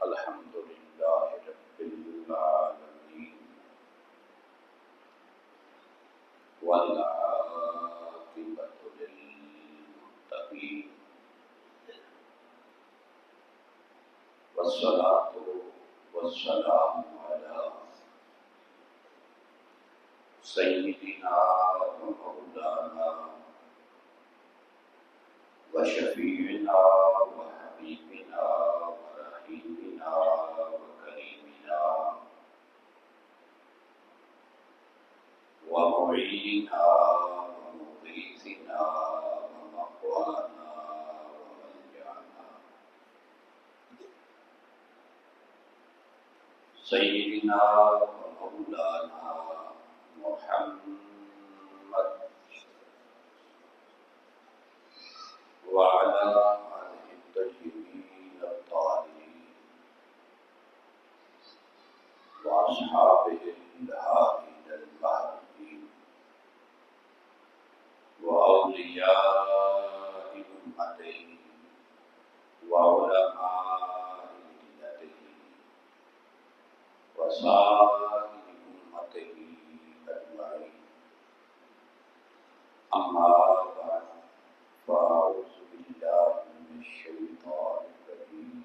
الحمد لله رب العالمين والعاقبة للمتقين والصلاة والسلام على سيدنا ومولانا وشفيعنا وحبيبنا ورحيمنا وكريمنا ومعيننا ومغيثنا ومقوانا وملجانا سيدنا ومولانا محمد وعلى آله الطيبين الطاهرين وأصحابه الهادين المهديين وأولياء أمته وعلماء ملته وسائر أمته أجمعين. أما بعد فأعوذ بالله من الشيطان الرجيم.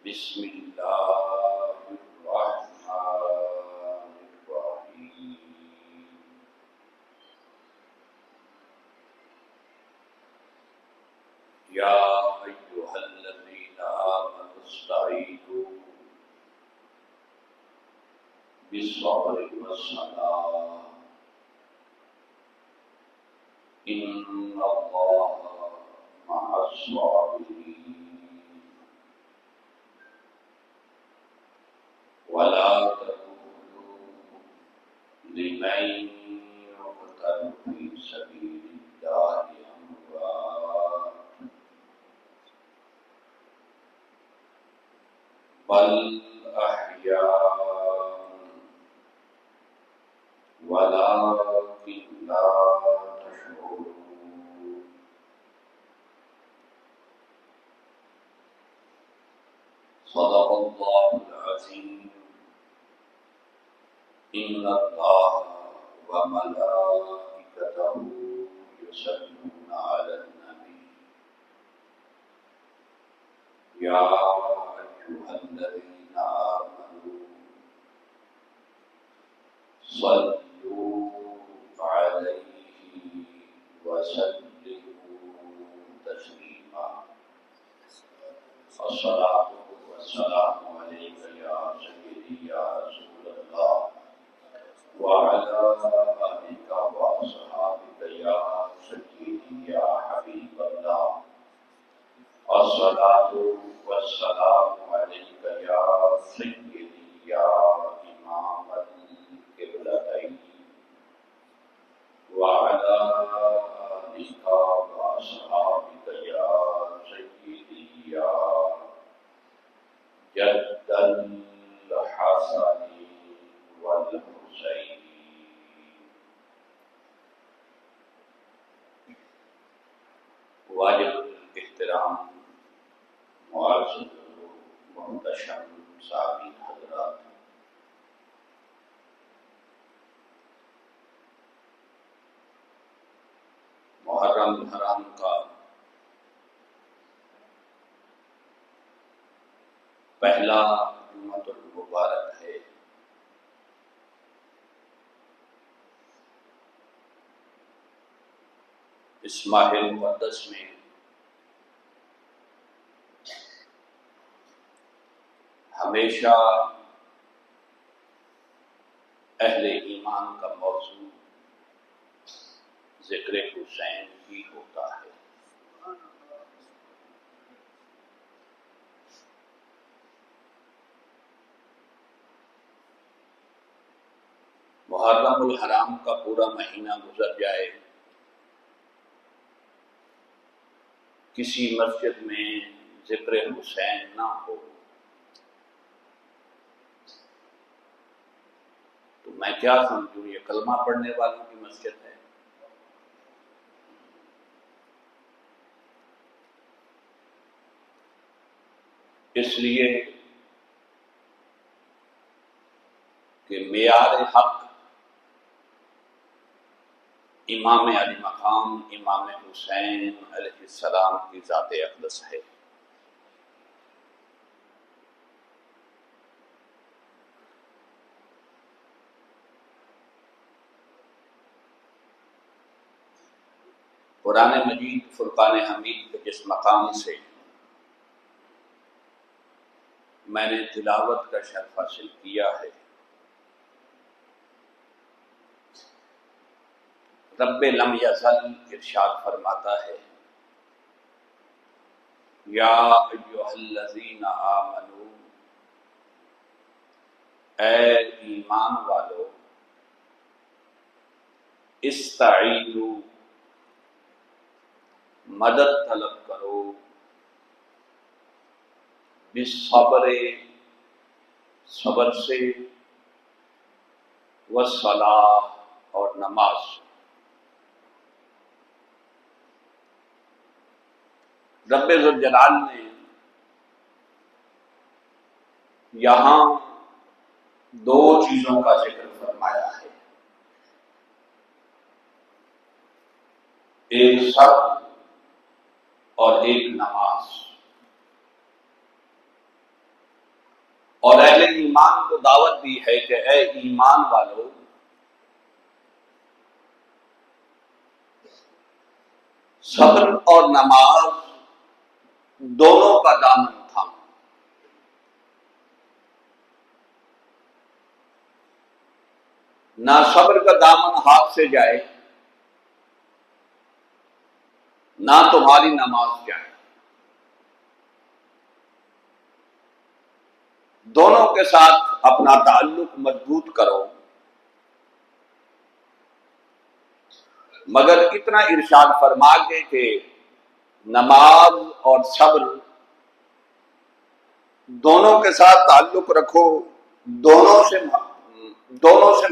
بسم الله الرحمن الرحيم. يا أيها الذين آمنوا استعينوا بالصبر والصلاة إن الله مع الصابرين. ولا تقولوا لمن يقتل في سبيل الله أموات بل أحياء ولكن لا تشعرون. صدق الله العظيم. إن الله وملائكته يصلون على النبي يا أيها الذين آمنوا صلوا عليه وسلموا تسليما. الصلاة والسلام عليك يا سيدي يا رسول الله وعلى آلك وأصحابك يا سيدي يا حبيب الله. الصلاة والسلام عليك يا سيدي يا إمام القبلتين وعلى آلك وأصحابك يا سيدي يا جد الحسن والحسين. واجب الاحترام معزز محتشم سامعین حضرات، محرم الحرام کا پہلا جمعۃ المبارک ہے۔ اس ماہ مقدس میں ہمیشہ اہل ایمان کا موضوع ذکر حسین ہی ہوتا ہے۔ محرم الحرام کا پورا مہینہ گزر جائے، کسی مسجد میں ذکر حسین نہ ہو تو میں کیا سمجھوں یہ کلمہ پڑھنے والوں کی مسجد ہے۔ اس لیے کہ معیار حق امام علی مقام امام حسین علیہ السلام کی ذات اقدس ہے۔ قرآن مجید فرقان حمید کے جس مقام سے میں نے تلاوت کا شرف حاصل کیا ہے، رب لم یزل ارشاد فرماتا ہے، یا ایھا الذین آمنو، اے ایمان والو، استعینوا، مدد طلب کرو، بالصبر، صبر سے، والصلاۃ، اور نماز سے۔ رب ذوالجلال نے یہاں دو چیزوں کا ذکر فرمایا ہے، ایک صبر اور ایک نماز، اور اہل ایمان کو دعوت دی ہے کہ اے ایمان والو، صبر اور نماز دونوں کا دامن تھامو۔ نہ صبر کا دامن ہاتھ سے جائے، نہ تمہاری نماز جائے، دونوں کے ساتھ اپنا تعلق مضبوط کرو۔ مگر اتنا ارشاد فرما کے کہ نماز اور صبر دونوں کے ساتھ تعلق رکھو، دونوں سے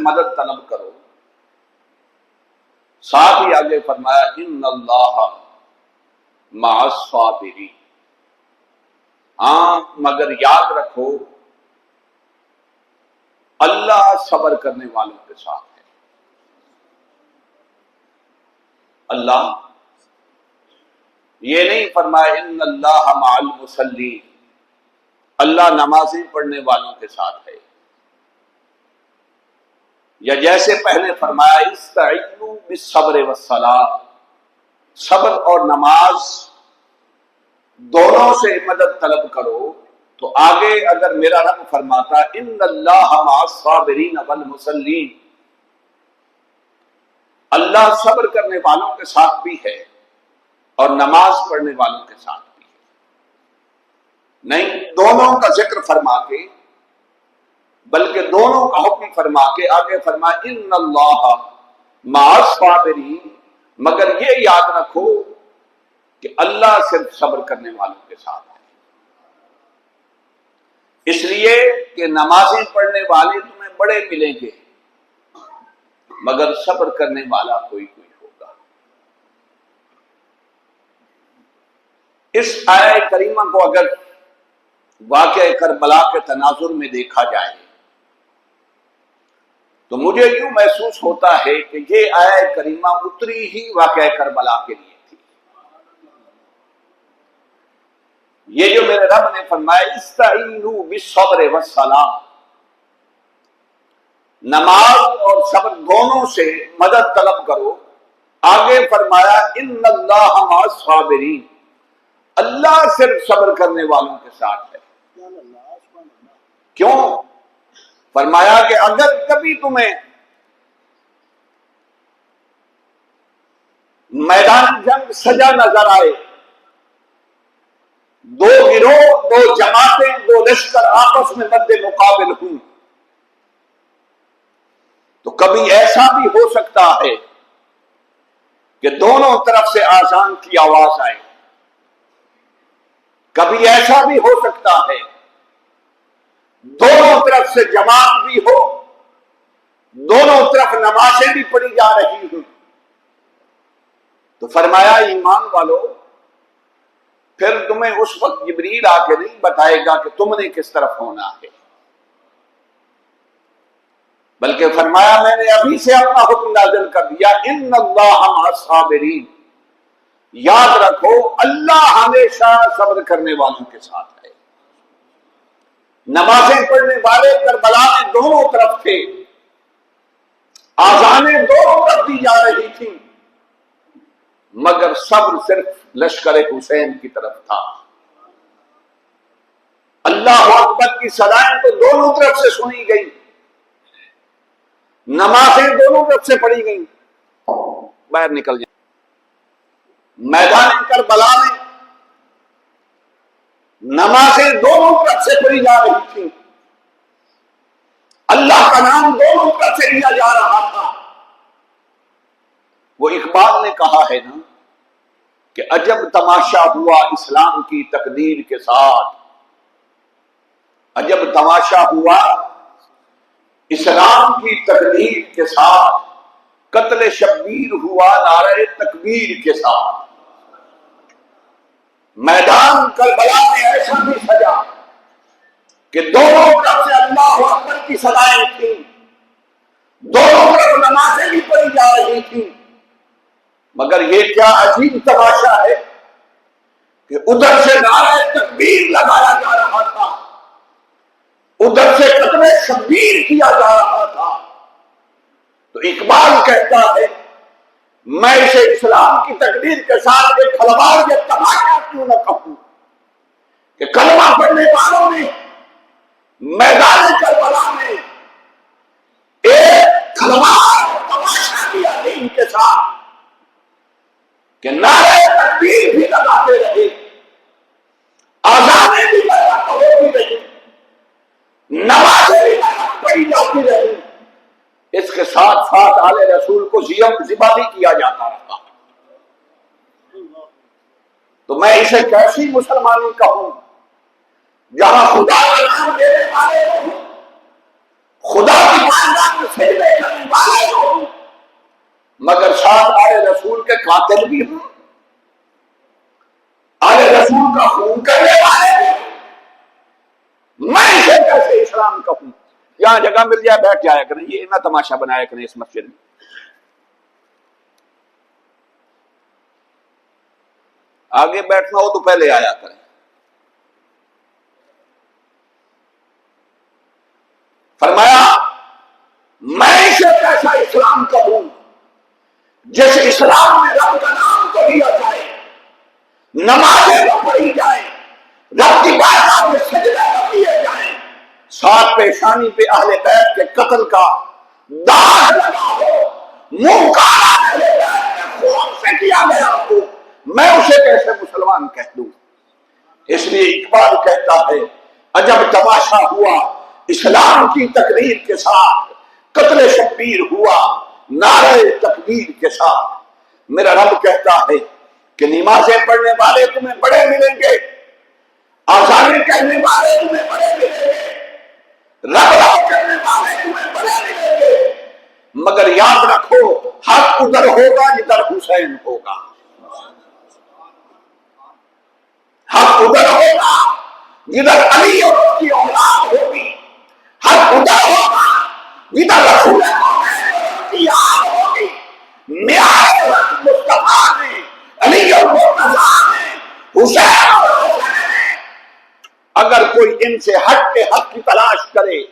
مدد طلب کرو، ساتھ ہی آگے فرمایا ان اللہ مع الصابرین، ہاں مگر یاد رکھو اللہ صبر کرنے والوں کے ساتھ ہے۔ اللہ یہ نہیں فرمایا ان اللہ مع المصلین، اللہ نمازیں پڑھنے والوں کے ساتھ ہے، یا جیسے پہلے فرمایا استعینوا بالصبر والصلاۃ، صبر اور نماز دونوں سے مدد طلب کرو، تو آگے اگر میرا رب فرماتا ان اللہ مع الصابرین والمصلین، اللہ صبر کرنے والوں کے ساتھ بھی ہے اور نماز پڑھنے والوں کے ساتھ بھی ہے، نہیں دونوں کا ذکر فرما کے، بلکہ دونوں کا حکم فرما کے آگے فرما ان اللہ مع الصابرین، مگر یہ یاد رکھو کہ اللہ صرف صبر کرنے والوں کے ساتھ ہے۔ اس لیے کہ نمازیں پڑھنے والے تمہیں بڑے ملیں گے، مگر صبر کرنے والا کوئی ہوگا۔ اس آیہ کریمہ کو اگر واقعہ کربلا کے تناظر میں دیکھا جائے تو مجھے یوں محسوس ہوتا ہے کہ یہ آیہ کریمہ اتری ہی واقعہ کربلا کے لیے تھی۔ یہ جو میرے رب نے فرمایا استعینوا بالصبر والصلاۃ، نماز اور صبر دونوں سے مدد طلب کرو، آگے فرمایا ان اللہ مع الصابرین، اللہ صرف صبر کرنے والوں کے ساتھ ہے۔ کیوں؟ فرمایا کہ اگر کبھی تمہیں میدان جنگ سجا نظر آئے، دو گروہ، دو جماعتیں، دو لشکر آپس میں مد مقابل ہوں، تو کبھی ایسا بھی ہو سکتا ہے کہ دونوں طرف سے آذان کی آواز آئے، کبھی ایسا بھی ہو سکتا ہے دونوں طرف سے جماعت بھی ہو، دونوں طرف نمازیں بھی پڑھی جا رہی ہوں، تو فرمایا ایمان والو، پھر تمہیں اس وقت جبریل آ کے نہیں بتائے گا کہ تم نے کس طرف ہونا ہے، بلکہ فرمایا میں نے ابھی سے اپنا حکم نازل کر دیا، ان اللہ مع الصابرین، یاد رکھو اللہ ہمیشہ صبر کرنے والوں کے ساتھ ہے۔ نمازیں پڑھنے والے کربلا میں دونوں طرف تھے، آذانیں دونوں طرف دی جا رہی تھی، مگر صبر صرف لشکر حسین کی طرف تھا۔ اللہ اکبر کی صدائیں تو دونوں طرف سے سنی گئی، نمازیں دونوں طرف سے پڑھی گئیں، باہر نکل جائیں۔ میدان کربلا میں نمازیں دونوں طرف سے پڑھی جا رہی تھیں، اللہ کا نام دونوں طرف سے لیا جا رہا تھا۔ وہ اقبال نے کہا ہے نا کہ عجب تماشا ہوا اسلام کی تقدیر کے ساتھ، عجب تماشا ہوا اسلام کی تقدیر کے ساتھ، قتل شبیر ہوا نعرہ تکبیر کے ساتھ۔ میدان کربلا میں ایسا بھی سجا کہ دونوں طرف سے اللہ اکبر کی صدائیں تھیں، دونوں طرف نمازیں بھی پڑھی جا رہی تھیں، مگر یہ کیا عجیب تماشا ہے کہ ادھر سے نعرہ تکبیر لگایا جا رہا تھا، ادھر سے قتل شبیر کیا جا رہا تھا۔ تو اقبال کہتا ہے میں اسے اسلام کی تقدیر کے ساتھ ایک کھلواڑ یہ تماشا کیوں نہ کہوں کہ کلمہ پڑھنے والوں نے میدان کربلا میں ایک کھلواڑ تماشا کیا دین کے ساتھ کہ نعرہ تکبیر بھی لگاتے رہے، آذانیں بھی ہوتی رہی، نمازیں بھی پڑھی جاتی رہی، اس کے ساتھ ساتھ آل رسول کو ذبح بھی کیا جاتا رہا۔ تو میں اسے کیسی مسلمانی کہوں جہاں خدا کا نام لینے والے ہوں، خدا کی بارگاہ میں سجدے کرنے والے ہوں، مگر ساتھ آل رسول کے قاتل بھی ہوں، آل رسول کا خون کرنے والے ہوں، میں اسے کیسے اسلام کہوں؟ یہاں جگہ مل جائے بیٹھ جایا کریں، یہ نہ تماشا بنایا کریں اس مسجد میں۔ آگے بیٹھنا ہو تو پہلے آیا کریں۔ فرمایا میں اسے کیسا اسلام کہوں جس اسلام میں رب کا نام تو لیا جائے، نمازیں تو پڑھی جائیں، رب کی بارگاہ میں سجدے کیے جائیں، ساتھ پیشانی پہ اہل بیت کے قتل کا داغ لگا ہو، منہ کالا اہل بیت کے خون سے کیا گیا ہو، میں اسے کیسے مسلمان کہہ دوں؟ اس لیے اقبال کہتا ہے عجب تماشا ہوا اسلام کی تقریر کے ساتھ، قتل شبیر ہوا نعرہ تکبیر کے ساتھ۔ میرا رب کہتا ہے کہ نمازیں پڑھنے والے تمہیں بڑے ملیں گے، آذانیں کہنے والے تمہیں بڑے ملیں گے، رب کرنے والے تمہیں بڑے ملیں گے، مگر یاد رکھو حق ادھر ہوگا جدھر حسین ہوگا، حق ادھر ہوگا جدھر علی اور اس کی اولاد ہوگی، حق ادھر ہوگا جدھر رسول اللہ کی یاد ہوگی، معیار مصطفیٰ نے علی اور مرتضیٰ نے حسین اور حسین نے۔ اگر کوئی ان سے ہٹ کے حق کی تلاش کرے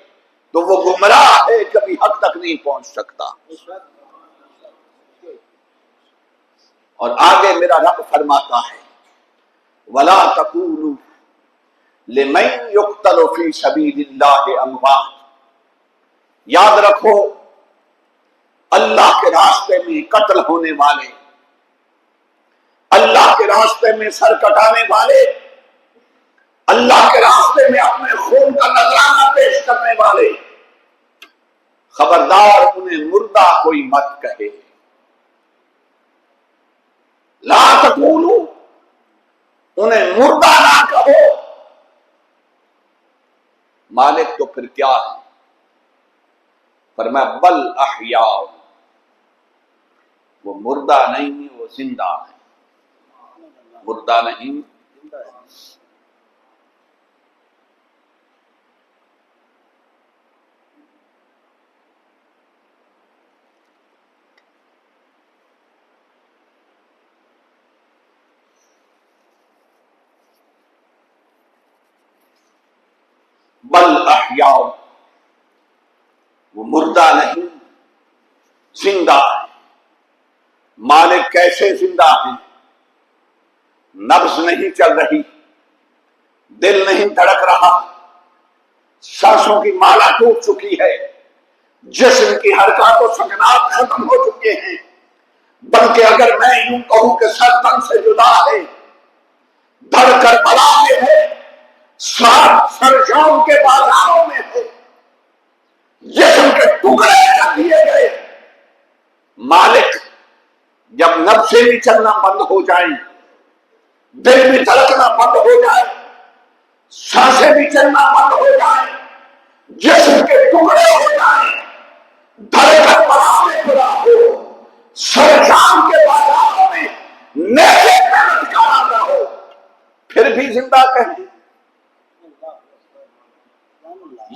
تو وہ گمراہ ہے، کبھی حق تک نہیں پہنچ سکتا۔ اور آگے میرا رب فرماتا ہے وَلَا تَقُولُوا لِمَن يُقْتَلُ فِي سَبِيلِ اللَّهِ أَمْوَاتٌ، یاد رکھو اللہ کے راستے میں قتل ہونے والے، اللہ کے راستے میں سر کٹانے والے، اللہ کے راستے میں اپنے خون کا نذرانہ پیش کرنے والے، خبردار انہیں مردہ کوئی مت کہے۔ لا تقولوا، انہیں مردہ نہ کہو۔ مالک تو پھر کیا ہے؟ فرمایا بل احیاء، وہ مردہ نہیں وہ زندہ ہے، مردہ نہیں بل احیاء، وہ مردہ نہیں زندہ ہے۔ مالک کیسے زندہ ہے؟ نبض نہیں چل رہی، دل نہیں دھڑک رہا، سانسوں کی مالا ٹوٹ چکی ہے، جسم کی حرکات و سکنات ختم ہو چکے ہیں، بلکہ اگر میں یوں کہوں کہ سر تن سے جدا ہے، دھڑ کر بلا میں ہے، سرشاؤں کے بازاروں میں ہے، جسم کے ٹکڑے کر دیے گئے۔ مالک جب نبضیں بھی چلنا بند ہو جائیں، دل بھی دھڑکنا بند ہو جائے، سانسیں بھی چلنا بند ہو جائیں، جسم کے ٹکڑے ہو جائیں، دھڑکن بڑھانے پڑا ہو، سرشام کے بازاروں میں نیزے پہ لٹکا نہ ہو، پھر بھی زندہ کہیں؟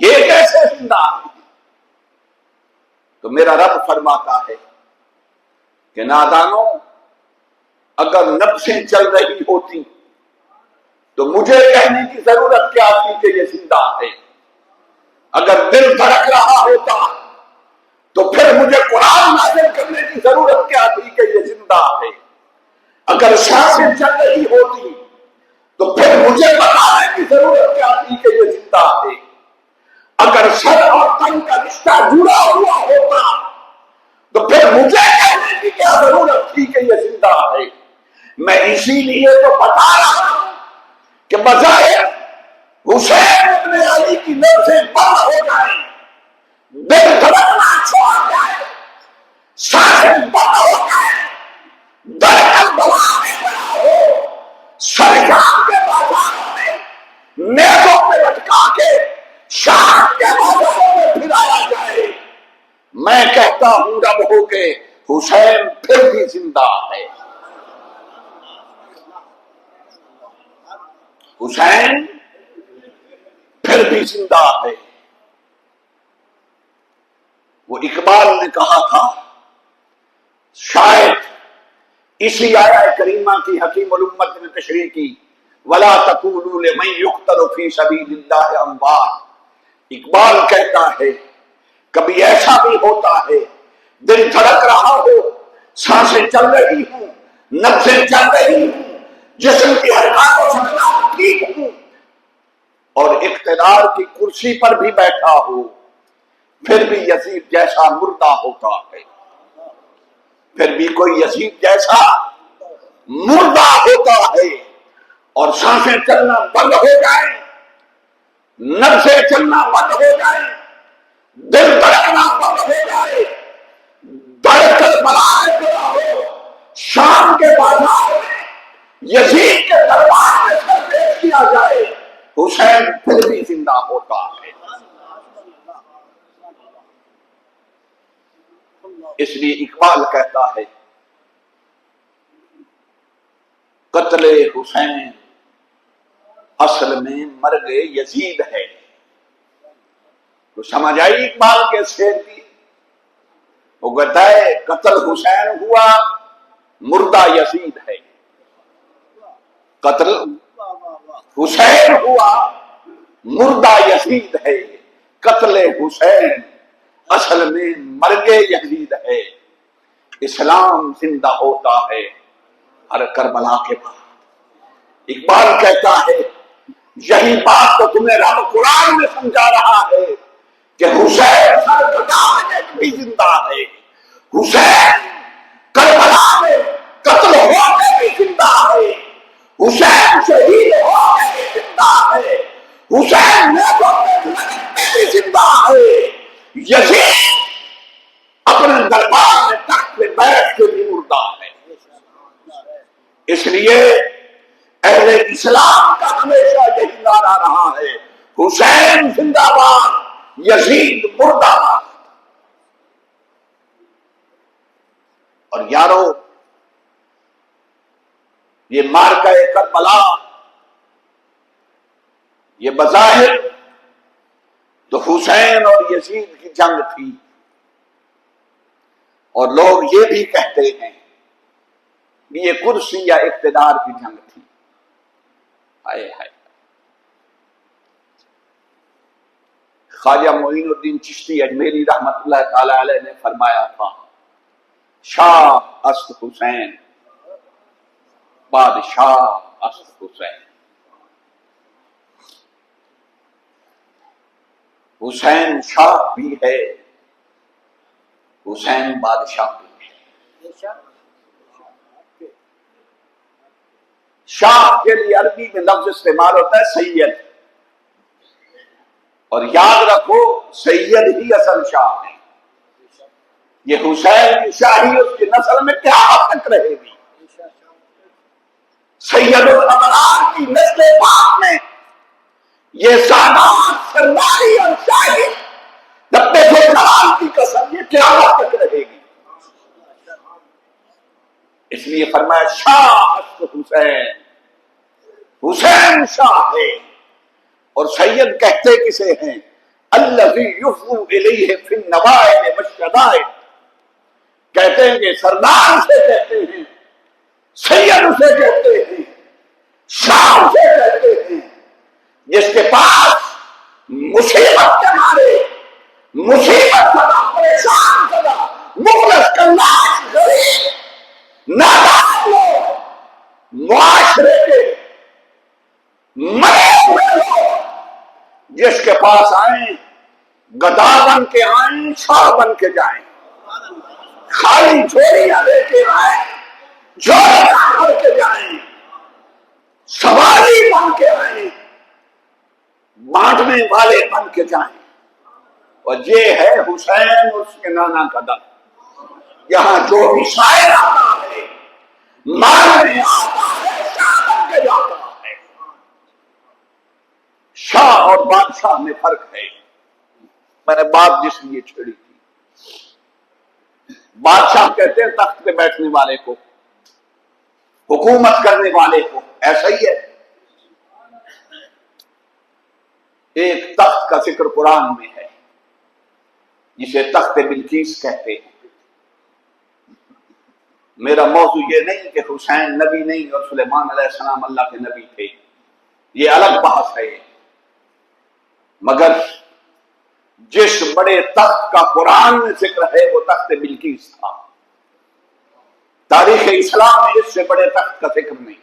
یہ کیسے زندہ ہے؟ تو میرا رب فرماتا ہے کہ نادانوں، اگر نبضیں چل رہی ہوتی تو مجھے کہنے کی ضرورت کیا تھی کہ یہ زندہ ہے؟ اگر دل دھڑک رہا ہوتا تو پھر مجھے قرآن نازل کرنے کی ضرورت کیا تھی کہ یہ زندہ ہے؟ اگر سانسیں چل رہی ہوتی تو پھر مجھے بتانے کی ضرورت کیا تھی کہ یہ زندہ ہے؟ اگر سر اور تن کا رشتہ جڑا ہوا ہوتا تو پھر مجھے کہنے کی کیا ضرورت تھی کہ یہ زندہ ہے؟ میں اسی لیے تو بتا رہا ہوں کہ بظاہر حسین ابن علی کی نبضیں بند ہو جائیں، دل دھڑکنا چھوڑ جائے، سانسیں بند ہو جائیں، دھڑکن بڑھانے پڑا ہو، سرشام کے بازاروں میں نیزوں پہ لٹکا کے شام کے بازاروں میں پھرایا جائے، میں کہتا ہوں رب ہو کے حسین پھر بھی زندہ ہے، حسین پھر بھی زندہ ہے۔ وہ اقبال نے کہا تھا، شاید اسی آیہ کریمہ کی حکیم الامت نے تشریح کی، وَلَا تَقُولُوا لِمَن يُقْتَلُ فِي سَبِيلِ اللَّهِ أَمْوَاتٌ۔ اقبال کہتا ہے کبھی ایسا بھی ہوتا ہے دل دھڑک رہا ہو، سانسیں چل رہی ہوں، نبضیں چل رہی ہوں، جسم کی حرکات و سکنات ٹھیک ہوں، اور اقتدار کی کرسی پر بھی بیٹھا ہو، پھر بھی یزید جیسا مردہ ہوتا ہے، پھر بھی کوئی یزید جیسا مردہ ہوتا ہے، اور سانسیں چلنا بند ہو جائیں، نبضیں چلنا بند ہو جائیں، دل دھڑکنا بند ہو جائے، دھڑکن بلائے پڑا ہو، شام کے بازار میں یزید کے دربار میں سر پیش کیا جائے، حسین پھر بھی زندہ ہوتا ہے۔ اس لیے اقبال کہتا ہے قتل حسین اصل میں مرگ یزید ہے۔ تو سمجھ آئی اقبال کے شعر کی؟ وہ کہتا ہے قتل حسین ہوا، مردہ یزید ہے، قتل حسین ہوا، مردہ یزید ہے، قتل حسین اصل میں مرگ یزید ہے۔ اسلام زندہ ہوتا ہے ہر کربلا کے بعد۔ اقبال کہتا ہے یہی بات تو تمہیں رب قرآن میں سمجھا رہا ہے کہ حسین سر بٹانے بھی زندہ ہے، حسین کربلا میں قتل ہونے بھی زندہ ہے، حسین شہید ہونے بھی زندہ ہے، حسین نیزوں پہ لڑنے بھی زندہ ہے، یزید اپنے دربار میں تخت پہ بیٹھ کے بھی مردہ ہے۔ اس لیے اہل اسلام کا ہمیشہ یہی نعرہ رہا ہے حسین زندہ باد، یزید مردہ باد۔ اور یارو، یہ مارکہ کربلا یہ بظاہر تو حسین اور یزید کی جنگ تھی، اور لوگ یہ بھی کہتے ہیں کہ یہ کرسی یا اقتدار کی جنگ تھی۔ ہائے ہائے، خواجہ معین الدین چشتی اجمیری رحمت اللہ تعالی علیہ نے فرمایا تھا، شاہ است حسین، بادشاہ است حسین۔ حسین شاہ بھی ہے، حسین بادشاہ بھی ہے۔ شاہ کے لیے عربی میں لفظ استعمال ہوتا ہے سید، اور یاد رکھو سید ہی اصل شاہ ہے۔ یہ حسین کی شاہی اس کی نسل میں کیا تک رہے گی۔ سید الابرار کی نسل پاک میں یہ سادات سرداری اور شاہی دبے سے کلام کی قسم یہ قیامت تک رہے گی۔ اس لیے فرمایا شاہ حسین، حسین شاہ ہے۔ اور سید کہتے کسے ہیں؟ الذی یفضو الیہ فی النوائب والشدائد، کہتے ہیں کہ سردار سے کہتے ہیں، سید اسے کہتے ہیں، شاہ اسے کہتے ہیں جس کے پاس مصیبت کے مارے، مصیبت سدا، پریشان سدا، مخلص کناز غریب نادان لوگ، معاشرے کے مرے ہوئے لوگ جس کے پاس آئیں گدا بن کے آئیں، شاہ بن کے جائیں، خالی جھولیاں لے کے آئیں، جھولیاں بن کے جائیں، سواری بن کے آئیں، بانٹنے والے بن کے جائیں۔ اور یہ ہے حسین اس کے نانا کا در۔ یہاں جو بھی شاعر آتا ہے، مارنے آتا ہے، شاہ بن کے جاتا ہے۔ شاہ اور بادشاہ میں فرق ہے۔ میں نے بات جس لیے چھیڑی تھی، بادشاہ کہتے ہیں تخت پہ بیٹھنے والے کو، حکومت کرنے والے کو، ایسا ہی ہے۔ ایک تخت کا ذکر قرآن میں ہے جسے تخت بلقیس کہتے ہیں۔ میرا موضوع یہ نہیں کہ حسین نبی نہیں اور سلیمان علیہ السلام اللہ کے نبی تھے، یہ الگ بحث ہے، مگر جس بڑے تخت کا قرآن میں ذکر ہے وہ تخت بلقیس تھا۔ تاریخ اسلام میں اس سے بڑے تخت کا ذکر نہیں،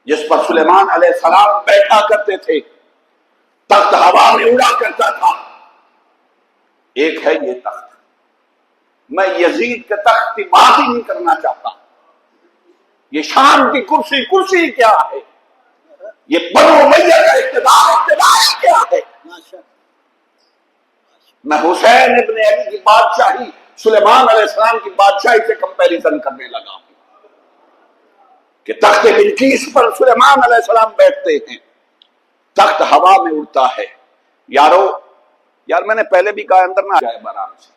جس پر سلیمان علیہ السلام بیٹھا کرتے تھے، تخت ہوا میں اڑا کرتا تھا، ایک ہے یہ تخت۔ میں یزید کے تخت کی بات ہی نہیں کرنا چاہتا۔ یہ شام کی کرسی، کرسی کیا ہے؟ یہ بنو امیہ کا اقتدار، اقتدار کیا ہے؟ میں حسین ابن علی کی بادشاہی سلیمان علیہ السلام کی بادشاہی سے کمپیریزن کرنے لگا ہوں کہ تخت بلقیس پر سلیمان علیہ السلام بیٹھتے ہیں، تخت ہوا میں اڑتا ہے۔ یار میں نے پہلے بھی کہا اندر نہ جائے برام سے۔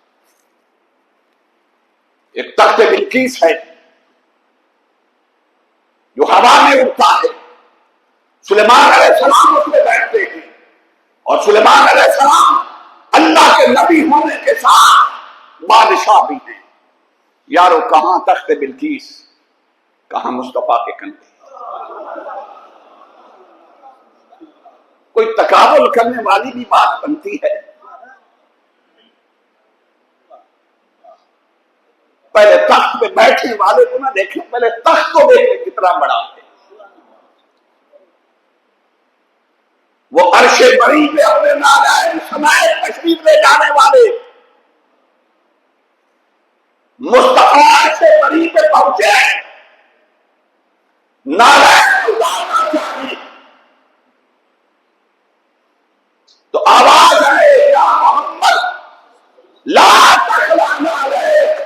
ایک تخت بلقیس ہے جو ہوا میں اڑتا ہے، سلیمان علیہ السلام اس میں بیٹھتے ہیں، اور سلیمان علیہ السلام اللہ کے نبی ہونے کے ساتھ بادشاہ بھی ہیں۔ یارو کہاں تخت بلقیس، کہاں مصطفیٰ کے کندھے؟ کوئی تقابل کرنے والی بھی بات بنتی ہے؟ پہلے تخت پہ بیٹھنے والے کو نہ دیکھیں، پہلے تخت کو دیکھیں کتنا بڑا ہے۔ وہ عرش بری پہ اپنے نالائن سمائے تشریف لے جانے والے مصطفیٰ عرش بری پہ پہنچے، نالائن اتارنا چاہیے تو آواز آئے یا محمد لا تخلانا علیک،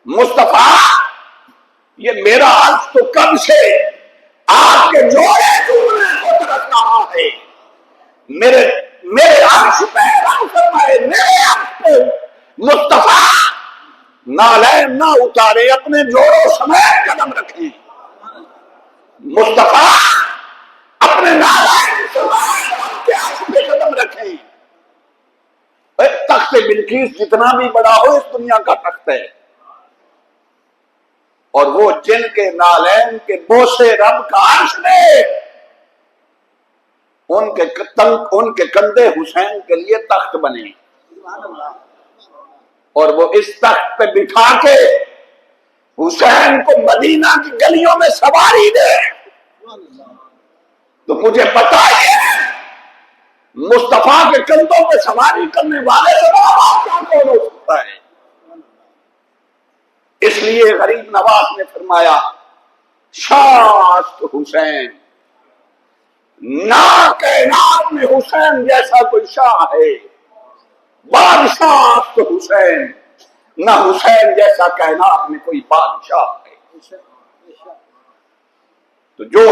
مصطفیٰ یہ میرا عرش تو کب سے آپ کے جوڑے ڈوبنے کو طرف رہا ہے، میرے عرش پہ رحم فرمائے، میرے عرش پہ مصطفیٰ نالین نہ اتارے، اپنے جوڑوں سمیت قدم رکھیں، مصطفیٰ اپنے بلقیس جتنا بھی بڑا ہو اس دنیا کا تخت ہے، اور وہ جن کے نالین کے بوسے رب کا عرش نے ان کے کندھے حسین کے لیے تخت بنے، اور وہ اس تخت پہ بٹھا کے حسین کو مدینہ کی گلیوں میں سواری دے، تو مجھے پتا ہے مصطفیٰ کے کندھوں پہ سواری کرنے والے سے کیا کون ہو سکتا ہے؟ اس لیے غریب نواز نے فرمایا شاست حسین، نہ کائنات میں حسین جیسا کوئی شاہ ہے، بادشاہ حسین، نہ حسین جیسا کائنات میں کوئی بادشاہ ہے۔ تو جو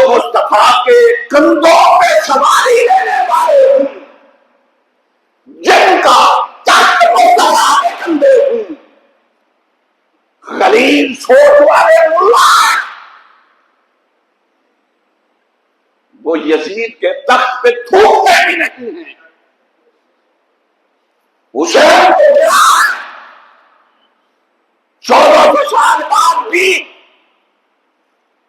مصطفیٰ کے کندھوں پہ سواری لینے والے ہوں، جن کا تخت مصطفیٰ کے کندھے ہوں، غریب سوچ والے ملا وہ یزید کے تخت پہ تھوکتے بھی نہیں ہیں۔ حسین کو 14 سال بعد بھی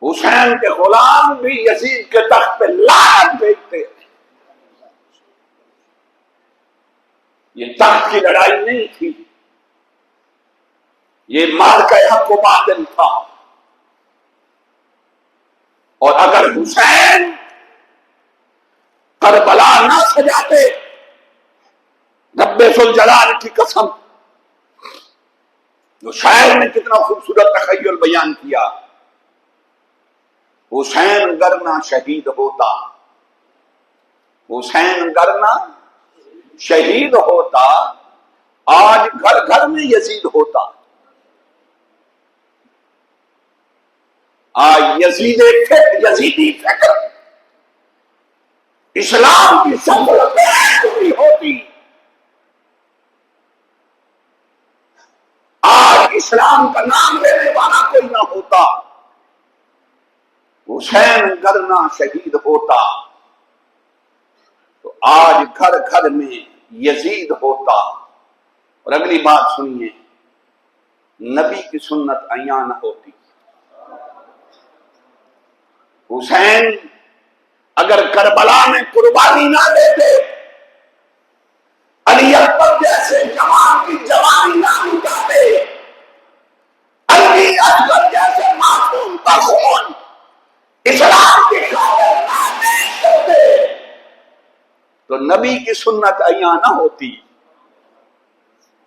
حسین کے غلام بھی یزید کے تخت پہ لعنت بھیجتے ہیں۔ یہ تخت کی لڑائی نہیں تھی، یہ معرکہ حق و باطل تھا، اور اگر حسین کربلا نہ سجاتے، رب ذوالجلال کی قسم، جو شاعر نے کتنا خوبصورت تخیل بیان کیا، حسین گرنا شہید ہوتا، حسین گرنا شہید ہوتا، آج گھر گھر میں یزید ہوتا، آج یزیدی فکر اسلام کی سفلت پوری ہوتی، آج اسلام کا نام لینے والا کوئی نہ ہوتا، حسین گرنا شہید ہوتا تو آج گھر گھر میں یزید ہوتا۔ اور اگلی بات سنیے، نبی کی سنت عیاں نہ ہوتی۔ حسین اگر کربلا میں قربانی نہ دیتے، علی اکبر جیسے جوان کی جوانی نہ مٹاتے، علی اکبر جیسے معصوم کا خون اسلام کی خاطر نہ دیتے تو نبی کی سنت عیاں نہ ہوتی۔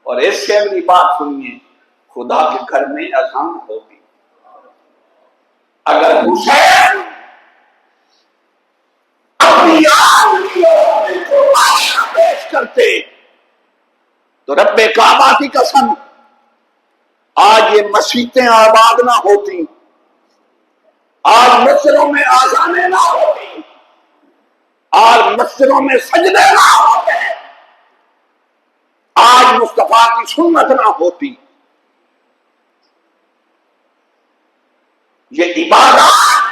اور اس سے اگلی بات سنیے، خدا کے گھر میں اذان ہوتی۔ اگر حسین اپنی قربانیاں پیش کرتے تو رب کعبہ کی قسم آج یہ مسجدیں آباد نہ ہوتی، آج مسجدوں میں آذانیں نہ ہوتی، آج مسجدوں میں سجدے نہ ہوتے، آج مصطفیٰ کی سنت نہ ہوتی۔ یہ عبادات،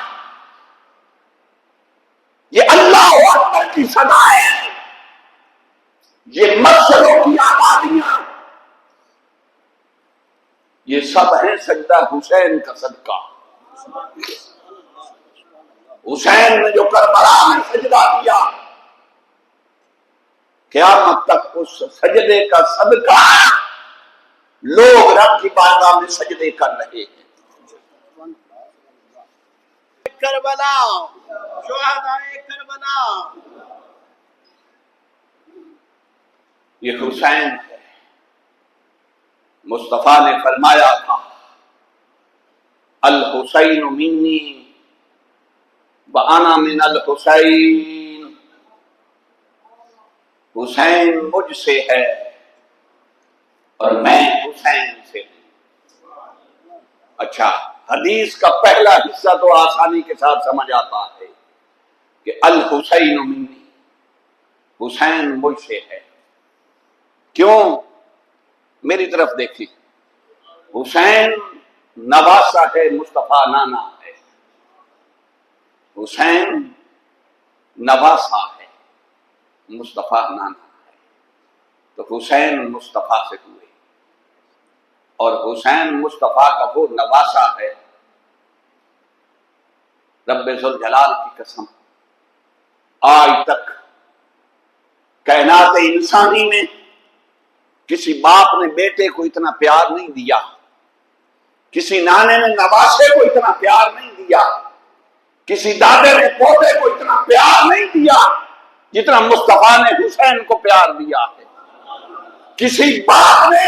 یہ اللہ اکبر کی صدائیں، یہ مسجدوں کی آبادیاں، یہ سب ہیں سجدہ حسین کا صدقہ۔ حسین نے جو کربلا میں سجدہ کیا، قیامت تک اس سجدے کا صدقہ لوگ رب کی بارگاہ میں سجدے کر رہے ہیں۔ کربلا، شہدائے کربلا، یہ حسین ہے۔ مصطفیٰ نے فرمایا تھا الحسین منی وانا من الحسین، حسین مجھ سے ہے اور میں حسین سے ہوں۔ اچھا، حدیث کا پہلا حصہ تو آسانی کے ساتھ سمجھ آتا ہے کہ الحسین منی، حسین مجھ سے ہے۔ کیوں؟ میری طرف دیکھیں، حسین نواسا ہے، مصطفیٰ نانا ہے۔ حسین نواسا ہے، مصطفیٰ نانا ہے۔ تو حسین مصطفیٰ سے ہوئے، اور حسین مصطفیٰ کا وہ نواسا ہے، رب ذوالجلال کی قسم آج تک کائنات انسانی میں کسی باپ نے بیٹے کو اتنا پیار نہیں دیا، کسی نانے نے نواسے کو اتنا پیار نہیں دیا، کسی دادے نے پوتے کو اتنا پیار نہیں دیا جتنا مصطفیٰ نے حسین کو پیار دیا ہے۔ کسی باپ نے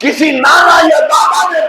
کسی نانا یا دادا نے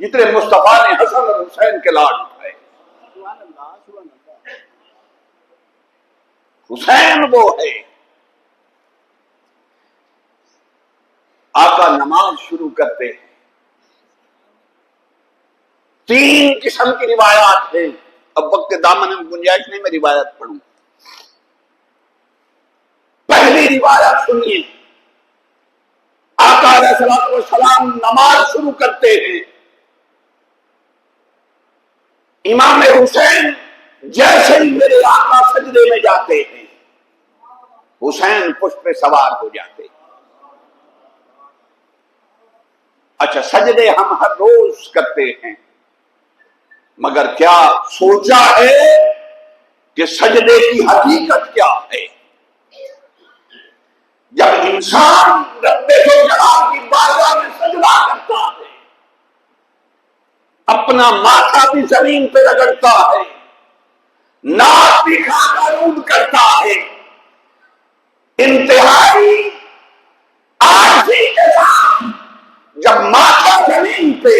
جتنے مصطفیٰ نے حسن اور حسین کے لاڈ اٹھائے۔ حسین وہ ہے۔ آقا نماز شروع کرتے ہیں، 3 قسم کی روایات ہیں، اب وقت دامن میں گنجائش نہیں میں روایت پڑھوں۔ پہلی روایت سنیے، آقا علیہ الصلوۃ والسلام نماز شروع کرتے ہیں، امام حسین جیسے ہی میرے آقا سجدے میں جاتے ہیں، حسین پشت پہ سوار ہو جاتے ہیں۔ اچھا، سجدے ہم ہر روز کرتے ہیں، مگر کیا سوچا ہے کہ سجدے کی حقیقت کیا ہے؟ جب انسان رب ذوالجلال کی بارگاہ میں سجدہ کرتا ہے، اپنا ماتھا بھی زمین پہ رگڑتا ہے، ناک بھی خاک کرتا ہے، انتہائی عاجزی کے ساتھ جب ماتھا زمین پہ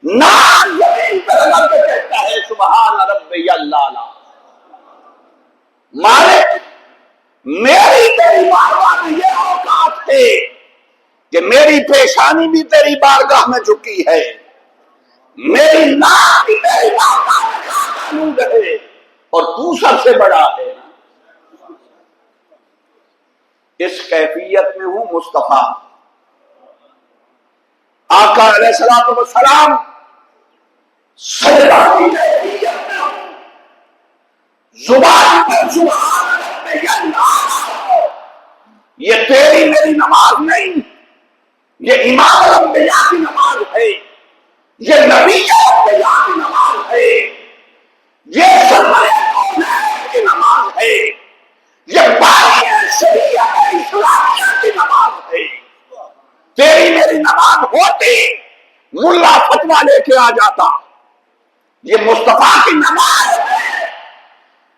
ناک زمین پہ رگڑ کے کہتا ہے سبحان ربی اللہ، مالک میری تیری بارگاہ میں یہ اوقات ہے کہ میری پیشانی بھی تیری بارگاہ میں جھکی ہے، میری ناک بھی تیری بارگاہ میں خاک ہے، اور تو سب سے بڑا ہے۔ اس کیفیت میں ہوں مصطفیٰ۔ آقا علیہ الصلوۃ والسلام سجدہ کی کیفیت میں ہوں، زبان پر سبحان ربی اللہ، یہ تیری میری نماز نہیں، یہ امام الانبیاء کی نماز ہے، یہ نبی الانبیاء کی نماز ہے، یہ سرمایہ کونین کی نماز ہے، یہ بانی شریعت اسلامیہ کی نماز ہے۔ تیری میری نماز ہوتی ملا فتویٰ لے کے آ جاتا، یہ مصطفیٰ کی نماز ہے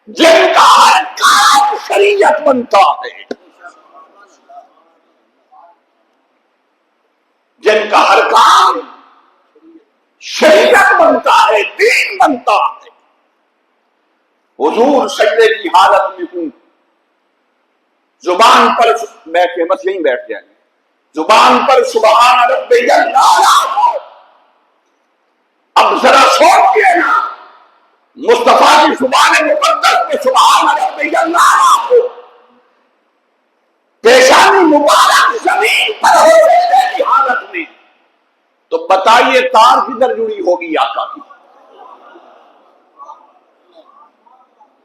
جن کا ہر کام شریعت بنتا ہے، جن کا ہر کام شریعت بنتا ہے، دین بنتا ہے۔ حضور سجدے کی حالت میں ہوں، زبان پر بیٹھے، بس یہیں بیٹھ جائیں، زبان پر سبحان ربی اللہ، اب ذرا سوچئے نا، مصطفیٰ کی زبان مقدس میں سبحان ربی اللہ، پیشانی مبارک زمین پر ہو سجدے کی حالت میں، تو بتائیے تار کدھر جڑی ہوگی آقا کی؟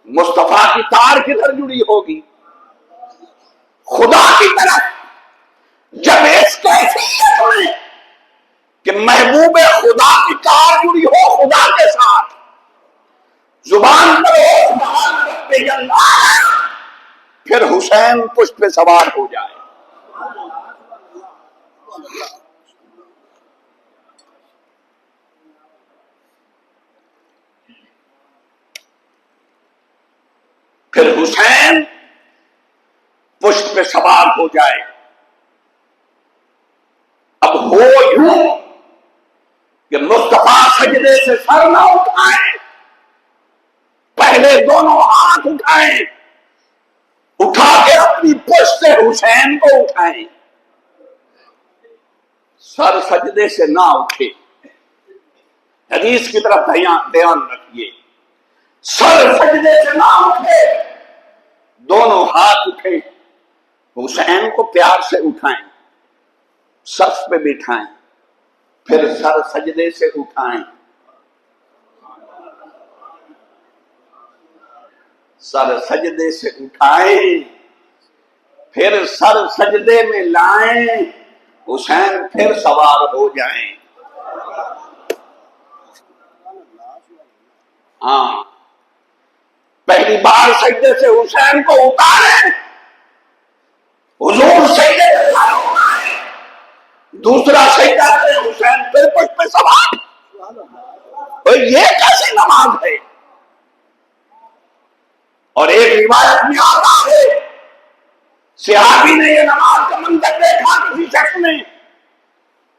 مصطفیٰ کی تار کدھر جڑی ہوگی؟ خدا کی طرف جب اس کیفیت میں کہ محبوب خدا کی تار جڑی ہو خدا کے ساتھ، زبان پر ہو سبحان ربی اللہ، پھر حسین پشت پہ سوار ہو جائے۔ پھر حسین پشت پہ سوار ہو جائے۔ اب ہو یوں کہ مصطفیٰ سجدے سے سر نہ اٹھائیں، پہلے دونوں ہاتھ اٹھائیں، اٹھا کے اپنی پشت سے حسین کو اٹھائیں، سر سجدے سے نہ اٹھے۔ حدیث کی طرف دھیان رکھیے، سر سجدے سے نہ اٹھے، دونوں ہاتھ اٹھے، حسین کو پیار سے اٹھائیں، صف پہ بٹھائیں، پھر سر سجدے سے اٹھائیں۔ سر سجدے سے اٹھائیں، پھر سر سجدے میں لائیں، حسین پھر سوار ہو جائیں۔ ہاں، پہلی بار سجدے سے حسین کو اتاریں، حضور سجدے سے اٹھائیں، دوسرا سجدہ کریں، حسین پھر پشت پہ سوار۔ اور یہ کیسی نماز ہے؟ اور ایک روایت میں آتا ہے صحابی نے یہ نماز کا منظر دیکھا، کسی شخص نے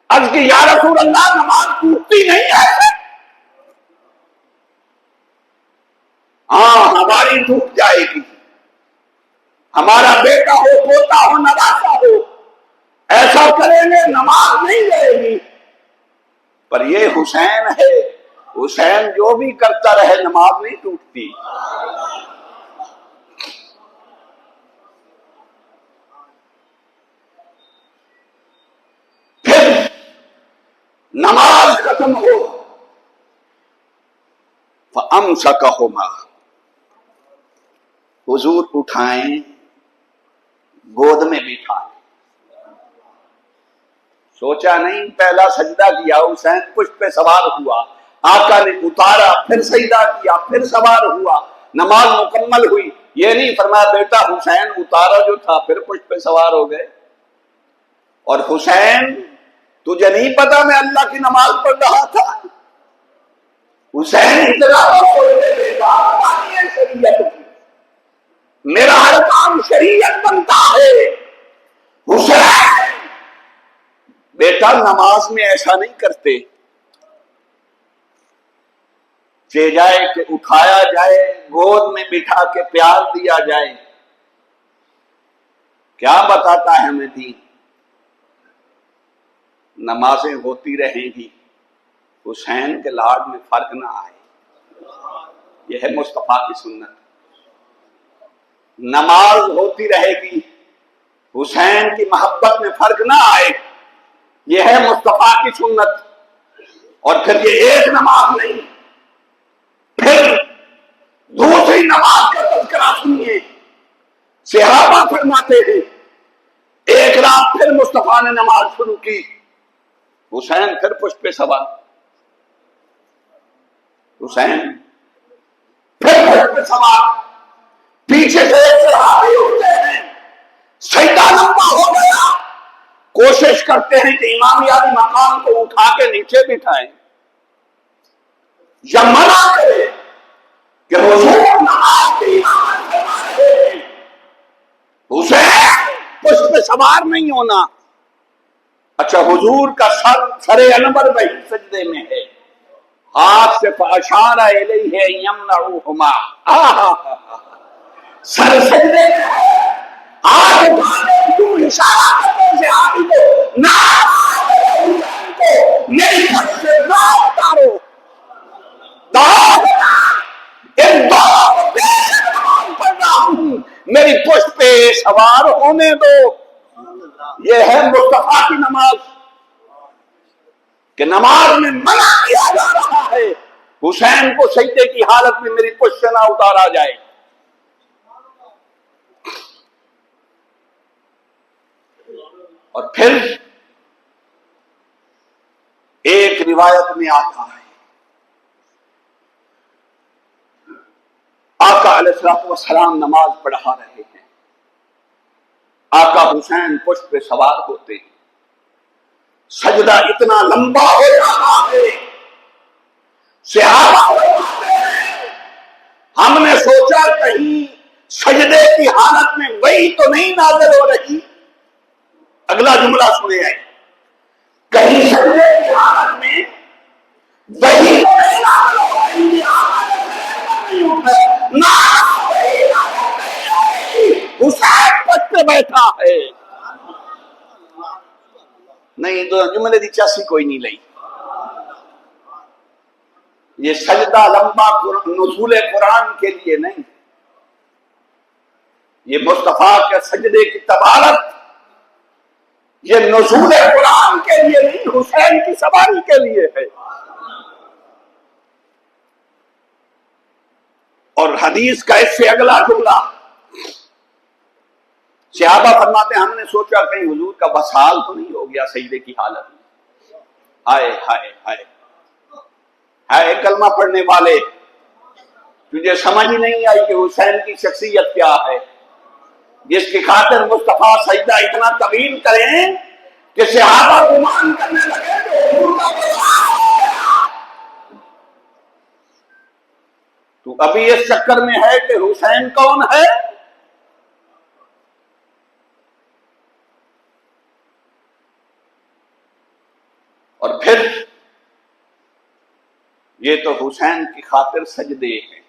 عرض کی یا رسول اللہ نماز ٹوٹتی نہیں ہے؟ ہاں، ہماری ٹوٹ جائے گی، ہمارا بیٹا ہو، پوتا ہو، نواسا ہو، ایسا کریں گے نماز نہیں رہے گی، پر یہ حسین ہے، حسین جو بھی کرتا رہے نماز نہیں ٹوٹتی۔ پھر نماز ختم ہو، فَأَمْسَكَهُمَا، حضور اٹھائیں، گود میں بٹھائیں۔ سوچا نہیں، پہلا سجدہ کیا، حسین پشت پہ سوار ہوا، آقا نے اتارا، پھر سجدہ کیا، پھر سوار ہوا، نماز مکمل ہوئی۔ یہ نہیں فرمایا بیٹا حسین اتارا جو تھا پھر پشت پہ سوار ہو گئے۔ اور حسین تجھے نہیں پتا میں اللہ کی نماز پڑھ رہا تھا؟ حسین اتنا شریعت کی، میرا ہر کام شریعت بنتا ہے۔ حسین بیٹا نماز میں ایسا نہیں کرتے، کہ جائے کہ اٹھایا جائے، گود میں بٹھا کے پیار دیا جائے۔ کیا بتاتا ہے ہمیں دین؟ نمازیں ہوتی رہیں گی، حسین کے لاڈ میں فرق نہ آئے، یہ ہے مصطفیٰ کی سنت۔ نماز ہوتی رہے گی، حسین کی محبت میں فرق نہ آئے، یہ ہے مصطفیٰ کی سنت۔ اور پھر یہ ایک نماز نہیں، پھر دوسری نماز کا تذکرہ سنیے۔ صحابہ فرماتے ہیں ایک رات پھر مصطفیٰ نے نماز شروع کی، حسین پھر پشت پہ سوار، حسین پھر پشت پہ سوار، پیچھے سے ایک صحابی اٹھتے ہیں، سجدہ لمبا ہو گیا، کوشش کرتے ہیں کہ امام علی مقام کو اٹھا کے نیچے بٹھائیں، یا منع کرے کہ حضور نماز کی امامت فرما رہے ہیں، حسین پشت پہ سوار نہیں ہونا۔ اچھا، حضور کا سر انور وہی سجدے میں ہے، ہاتھ سے فاشار الیہ یمنعہما، سر سجدے میں ہے، آج کیوں اشارہ کرنے سے آگے کو نہ میری پشت سے نہ اتارو، پڑھ رہا ہوں، میری پشت پہ سوار ہونے دو۔ یہ ہے مصطفیٰ کی نماز، کہ نماز میں منع کیا جا رہا ہے حسین کو سجدے کی حالت میں میری پشت سے نہ اتارا جائے۔ اور پھر ایک روایت میں آتا ہے آقا علیہ الصلوۃ والسلام نماز پڑھا رہے ہیں، آقا حسین پشت پہ سوار ہوتے ہیں، سجدہ اتنا لمبا ہو رہا ہے، صحابہ ہم نے سوچا کہیں سجدے کی حالت میں وہی تو نہیں نازل ہو رہی۔ اگلا جملہ سنے آئے، کہیں سجدے کی حالت میں وہی تو نہیں نازل ہو رہی، حسین پشت پہ بیٹھا ہے۔ نہیں تو جملے دی چاسی کوئی نہیں لئی، یہ سجدہ لمبا نزول قرآن کے لیے نہیں، یہ مصطفیٰ کے سجدے کی تبارک، یہ نزول قرآن کے لیے نہیں، حسین کی سواری کے لیے ہے۔ اور حدیث کا اس سے اگلا جملہ، صحابہ فرماتے ہیں ہم نے سوچا کہیں حضور کا وصال تو نہیں ہو گیا سجدے کی حالت میں۔ ہائے ہائے ہائے ہائے کلمہ پڑھنے والے، تجھے سمجھ ہی نہیں آئی کہ حسین کی شخصیت کیا ہے، جس کی خاطر مصطفیٰ سجدہ اتنا طویل کریں کہ صحابہ گمان کرنے لگے کہ حضور کا وصال ہو گیا۔ تو ابھی اس چکر میں ہے کہ حسین کون ہے؟ اور پھر یہ تو حسین کی خاطر سجدے ہیں،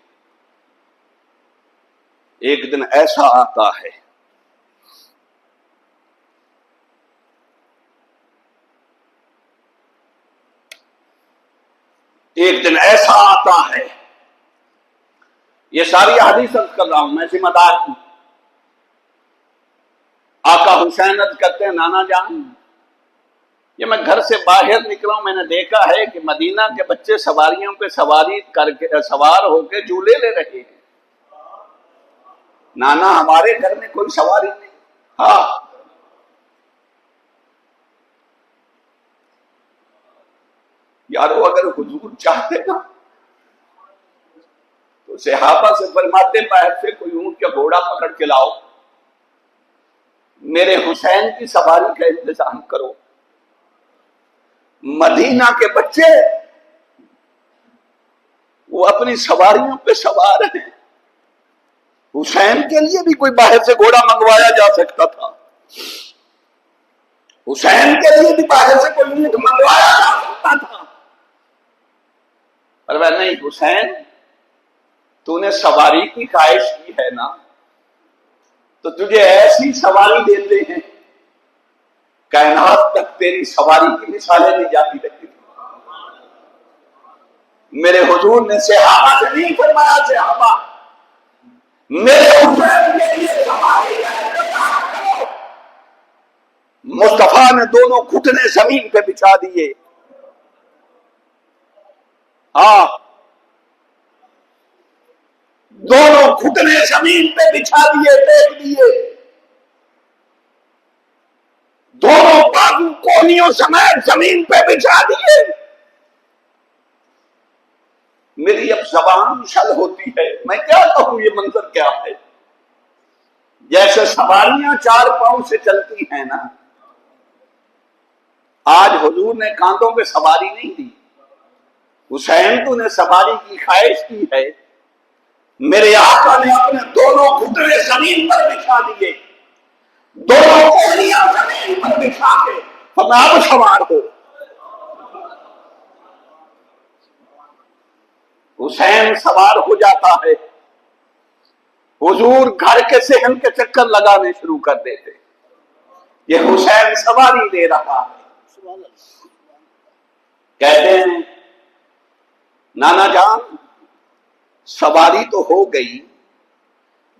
ایک دن ایسا آتا ہے یہ ساری حدیث عرض کر رہا ہوں میں ذمہ دار ہوں۔ آقا حسین عرض کرتے ہیں نانا جان، یہ میں گھر سے باہر نکلا ہوں، میں نے دیکھا ہے کہ مدینہ کے بچے سواریوں پہ سواری کر کے سوار ہو کے جھولے لے رہے ہیں۔ نانا ہمارے گھر میں کوئی سواری نہیں۔ ہاں یارو اگر حضور چاہتے نا تو صحابہ سے فرماتے باہر سے کوئی اونٹ یا گھوڑا پکڑ کے لاؤ، میرے حسین کی سواری کا انتظام کرو۔ مدینہ کے بچے وہ اپنی سواریوں پہ سوار ہیں، حسین کے لیے بھی کوئی باہر سے گھوڑا منگوایا جا سکتا تھا، حسین کے لیے بھی باہر سے کوئی اونٹ منگوایا جا سکتا تھا، پر وہ نہیں، حسین تو نے سواری کی خواہش کی ہے نا تو تجھے ایسی سواری دیتے ہیں کائنات تک تیری سواری کی مثالیں نہیں جاتی رہتی۔ میرے حضور نے صحابہ سے نہیں فرمایا صحابہ میرے حسین کے لیے سواری ہے، مصطفیٰ نے دونوں گھٹنے زمین پہ بچھا دیے۔ ہاں دونوں گھٹنے زمین پہ بچھا دیے، ٹیک دیے، دونوں بازو کونیوں سمیت زمین پہ بچھا دیے۔ میری اب زبان شل ہوتی ہے، میں کیا کہوں یہ منظر کیا ہے؟ جیسے سواریاں 4 پاؤں سے چلتی ہیں نا، آج حضور نے کاندھوں پہ سواری نہیں دی، حسین تو نے سواری کی خواہش کی ہے، میرے آقا نے اپنے دونوں گھٹنے زمین پر بچھا دیے، دونوں کونیاں زمین پر بچھا کے فرمایا اب سوار ہو۔ حسین سوار ہو جاتا ہے، حضور گھر کے صحن کے چکر لگانے شروع کر دیتے، یہ حسین سواری لے رہا ہے۔ کہتے ہیں نانا جان سواری تو ہو گئی،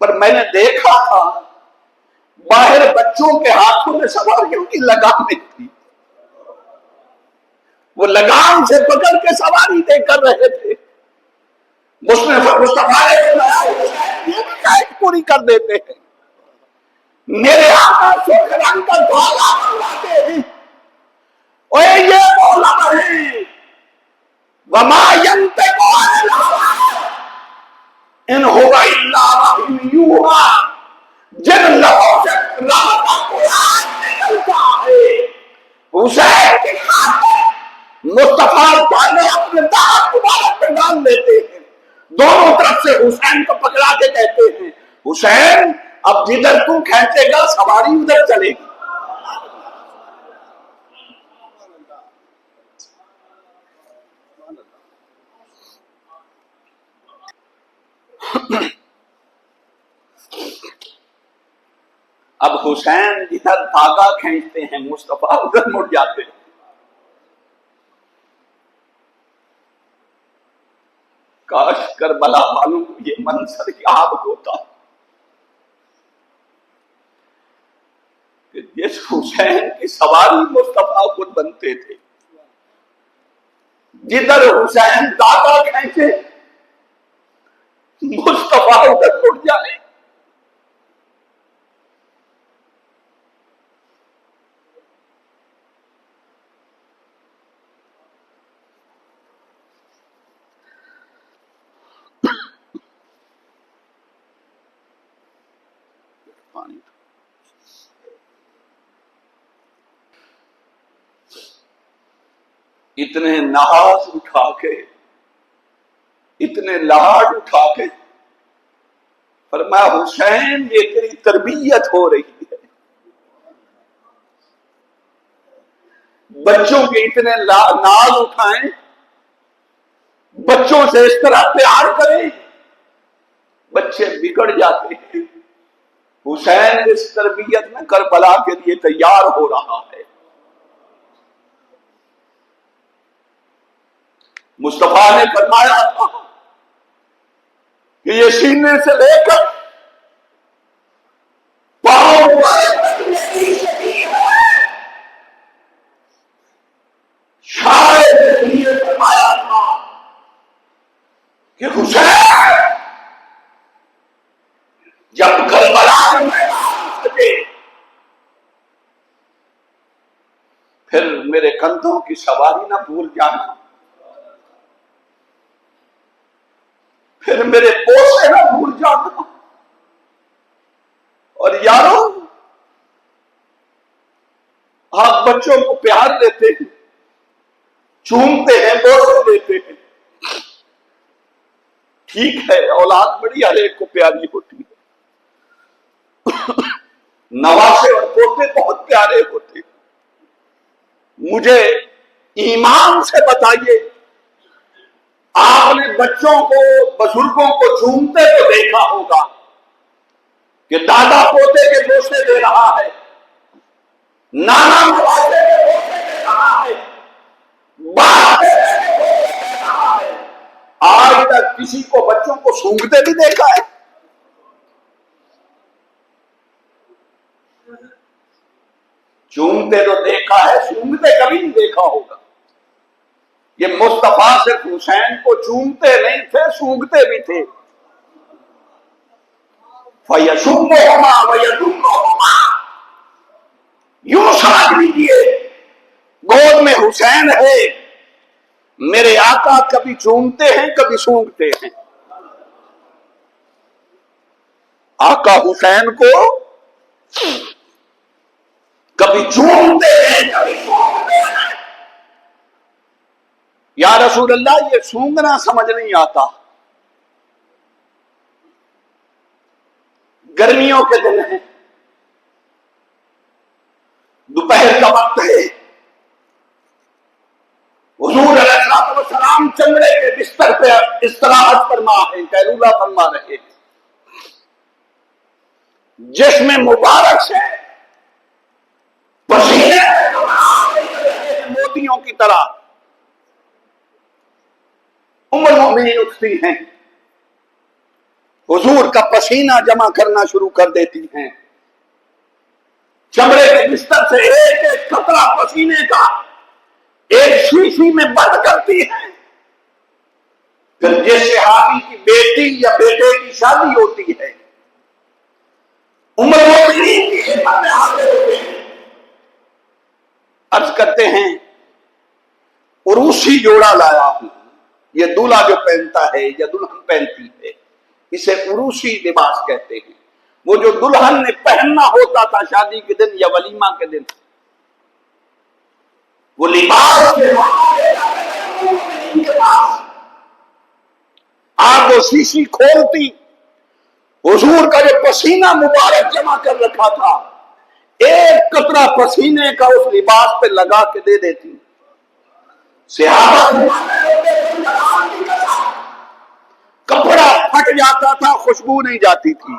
پر میں نے دیکھا تھا باہر بچوں کے ہاتھوں میں سواریوں کی لگامیں تھی، وہ لگام سے پکڑ کے سواری دے کر رہے تھے، مصطفیٰ یہ بھی قائد پوری کر دیتے ہیں۔ میرے آقا سرخ رنگ کا دھولا منگواتے ہیں، اوے یہ مولا ہے وما ينطق عن الهوى ان هو الا وحی یوحی، جن لوگوں سے رب کا قرآن نکلتا ہے حسین کی خاطر مصطفیٰ نے اپنے دانت مبارک پہ ڈال دیتے ہیں، دونوں طرف سے حسین کو پکڑا کے کہتے ہیں حسین اب جدھر تو کھینچے گا سواری ادھر چلے گی۔ اب حسین جدھر دھاگا کھینچتے ہیں مصطفیٰ ادھر مڑ جاتے ہیں۔ کاش کربلا والوں کو یہ منظر یاد ہوتا کہ جس حسین کی سواری مصطفیٰ خود بنتے تھے، جدھر حسین دھاگا کھینچے مصطفیٰ ادھر اٹھ جائے. اتنے ناز اٹھا کے، اتنے لاڈ اٹھا کے فرمایا حسین یہ تیری تربیت ہو رہی ہے. بچوں کے اتنے ناز اٹھائیں، بچوں سے اس طرح پیار کریں، بچے بگڑ جاتے ہیں. حسین اس تربیت میں کربلا کے لیے تیار ہو رہا ہے. مصطفیٰ نے فرمایا تھا کہ یہ سینے سے لے کر پاؤں شاید یہ فرمایا تھا کہ حسین جب کربلا میں سکے پھر میرے کندھوں کی سواری نہ بھول جانا، پھر میرے بوسے نہ بھول جانا. اور یارو آپ بچوں کو پیار دیتے ہیں، چومتے ہیں، بوسے دیتے ہیں، ٹھیک ہے اولاد بڑی ہر ایک کو پیاری ہوتی ہے، نواسے اور پوتے بہت پیارے ہوتے ہیں. مجھے ایمان سے بتائیے آپ نے بچوں کو، بزرگوں کو چومتے تو دیکھا ہوگا کہ دادا پوتے کے بوسے دے رہا ہے، نانا نواسے کے بوسے دے رہا ہے، باپ کے بوسے دے رہا ہے. آج تک کسی کو بچوں کو سونگتے بھی دیکھا ہے؟ چومتے تو دیکھا ہے، سونگتے کبھی نہیں دیکھا ہوگا. یہ مصطفیٰ صرف حسین کو چومتے نہیں تھے، سونگتے بھی تھے. فَيَشُمُّهُمَا وَيَدُمُّهُمَا، یوں سمجھ لیجیے گود میں حسین ہے، میرے آقا کبھی چومتے ہیں کبھی سونگتے ہیں. آقا حسین کو کبھی چومتے ہیں کبھی سونگتے ہیں. یا رسول اللہ یہ سونگنا سمجھ نہیں آتا. گرمیوں کے دن ہیں، دوپہر کا وقت ہے، حضور علیہ السلام چمڑے کے بستر پہ استراحت فرما ہے، قیلولہ فرما رہے ہیں. جسم مبارک سے پسینے موتیوں کی طرح ام المؤمنین اٹھتی ہیں، حضور کا پسینہ جمع کرنا شروع کر دیتی ہیں. چمڑے کے بستر سے ایک ایک قطرہ پسینے کا ایک شیشی میں بند کرتی ہیں. پھر جس صحابی کی بیٹی یا بیٹے کی شادی ہوتی ہے، ام المؤمنین کی خدمت میں حاضر ہوتے ہیں، عرض کرتے ہیں عروسی جوڑا لایا ہوں. یہ دولہا جو پہنتا ہے یا دلہن پہنتی ہے اسے عروسی لباس کہتے ہیں. وہ جو دلہن نے پہننا ہوتا تھا شادی کے دن یا ولیمہ کے دن، وہ لباس آپ وہ شیشی کھولتی، حضور کا جو پسینہ مبارک جمع کر رکھا تھا ایک قطرہ پسینے کا اس لباس پہ لگا کے دے دیتی. صحابہ کپڑا پھٹ جاتا تھا، خوشبو نہیں جاتی تھی.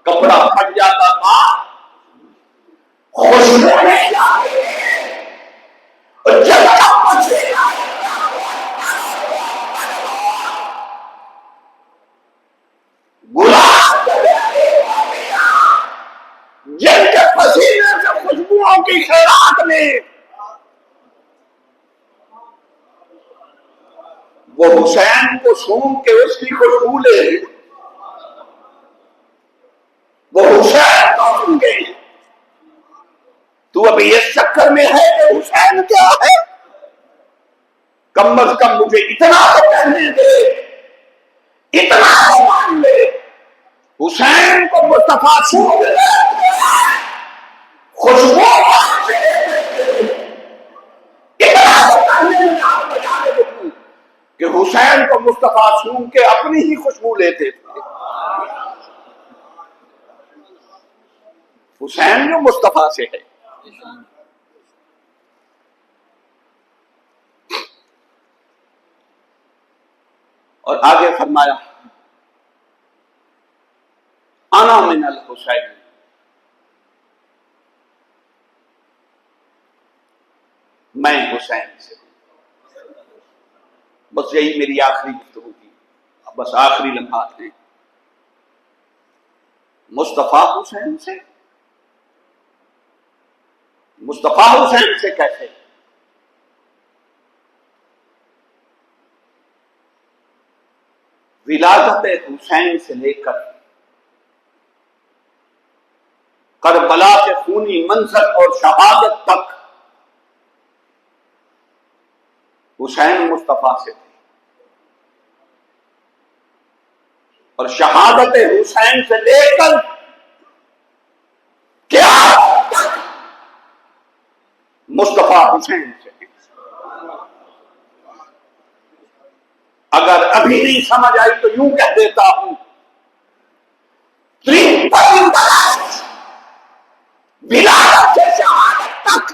کپڑا پھٹ جاتا تھا، خوشبو نہیں جاتی تھی. اور جب گلاب جن کے پسینے سے خوشبوؤں کی خیرات میں وہ حسین کو سونگ کے اس کی خوشبو لے، وہ حسین کو سونگے۔ تو ابھی اس چکر میں ہے کہ حسین کیا ہے؟ کم از کم مجھے اتنا تو کہنے دے، اتنا تو مان لے، حسین کو مصطفیٰ سونگ لے، خوشبو اتنا تو کہنے میں آپ بجا رہے ہوں کہ حسین کو مصطفیٰ سونگ کے اپنی ہی خوشبو لیتے تھے۔ حسین جو مصطفیٰ سے ہے۔ اور آگے فرمایا انا من الحسین، میں حسین سے ہوں۔ بس یہی میری آخری گفتگو کی، بس آخری لمحات ہیں۔ مصطفیٰ حسین سے، مصطفیٰ حسین سے کیسے؟ ولادت حسین سے لے کر کربلا کے خونی منظر اور شہادت تک حسین مصطفیٰ سے تھے، اور شہادت حسین سے لے کر کیا مصطفیٰ حسین سے ہیں۔ اگر ابھی نہیں سمجھ آئی تو یوں کہہ دیتا ہوں، ولادت سے شہادت تک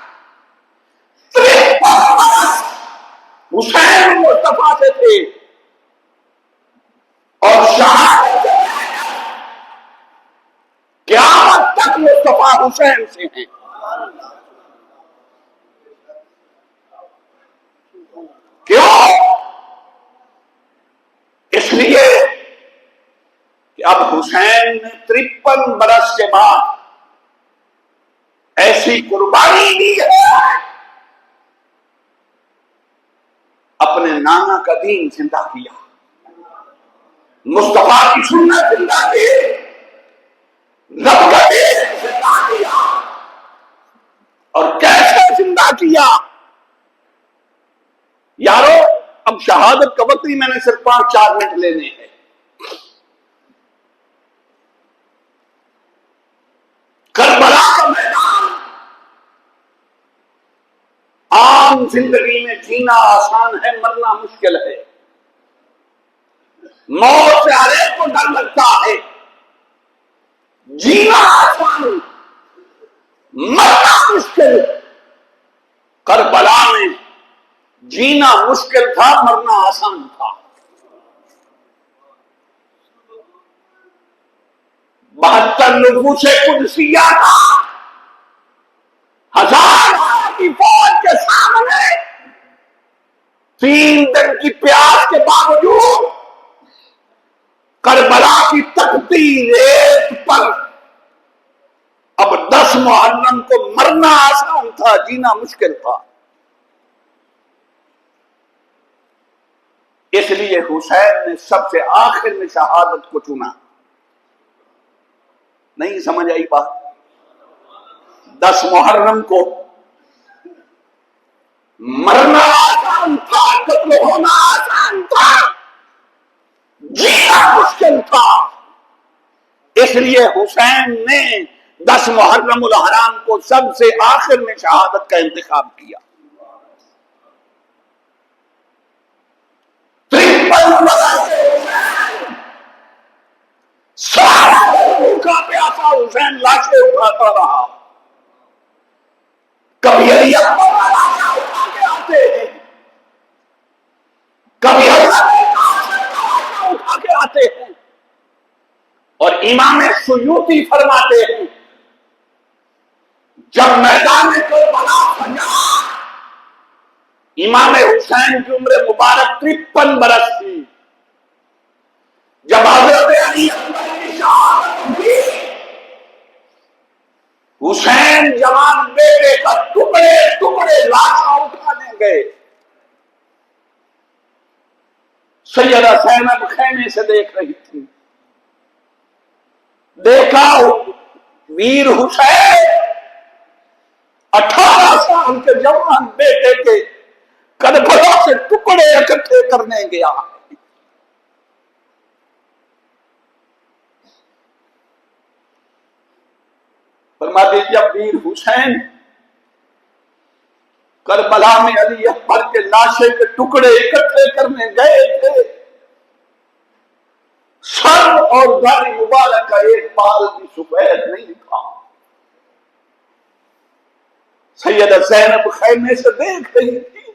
حسین مصطفیٰ سے تھے، اور شہادت سے قیامت تک مصطفیٰ حسین سے ہیں۔ کیوں؟ اس لیے کہ اب حسین نے 53 برس کے بعد ایسی قربانی دی ہے، اپنے نانا کا دین زندہ کیا، مصطفیٰ کی سنت زندہ کی، رب کا دین زندہ کیا۔ اور کیسے زندہ کیا؟ یارو اب شہادت کا وقت ہی میں نے صرف 5-4 منٹ لینے ہیں۔ کربلا کا میدان، عام زندگی میں جینا آسان ہے، مرنا مشکل ہے۔ موت سے ہر ایک کو ڈر لگتا ہے، جینا آسان، مرنا مشکل۔ کربلا میں جینا مشکل تھا، مرنا آسان تھا۔ 72 نفوس قدسیہ تھا، 1000 کی فوج کے سامنے 3 دن کی پیاس کے باوجود کربلا کی تپتی ریت پر اب 10 محرم کو مرنا آسان تھا، جینا مشکل تھا۔ اس لیے حسین نے سب سے آخر میں شہادت کو چنا۔ نہیں سمجھ آئی بات؟ 10 محرم کو مرنا آسان تھا، قتل ہونا آسان تھا، جینا مشکل تھا۔ اس لیے حسین نے 10 محرم الحرام کو سب سے آخر میں شہادت کا انتخاب کیا۔ سارا بھوکا پیاسا حسین لاشیں اٹھاتا رہا۔ کبھی علی اکبر لاشیں اٹھا کے آتے ہیں، کبھی اٹھا کے آتے ہیں، اور امام سیوطی فرماتے ہیں جب میدان کربلا سجا، امام حسین کی عمر مبارک 53 برس تھی۔ جب حضرت علی اکبر کی شہادت ہوئی، حسین جوان بیٹے کا ٹکڑے ٹکڑے لاشاں اٹھانے گئے۔ سیدہ زینب خیمے سے دیکھ رہی تھی، دیکھا ویر حسین 18 سال کے جوان بیٹے کے کربلا سے ٹکڑے اکٹھے کرنے گیا۔ فرماتے جب ویر حسین کربلا میں علی اکبر کے لاشے کے ٹکڑے اکٹھے کرنے گئے تھے، سر اور داڑھی مبارک کا ایک بال بھی سفید نہیں تھا۔ سیدہ زینب خیمے سے دیکھ رہی تھی،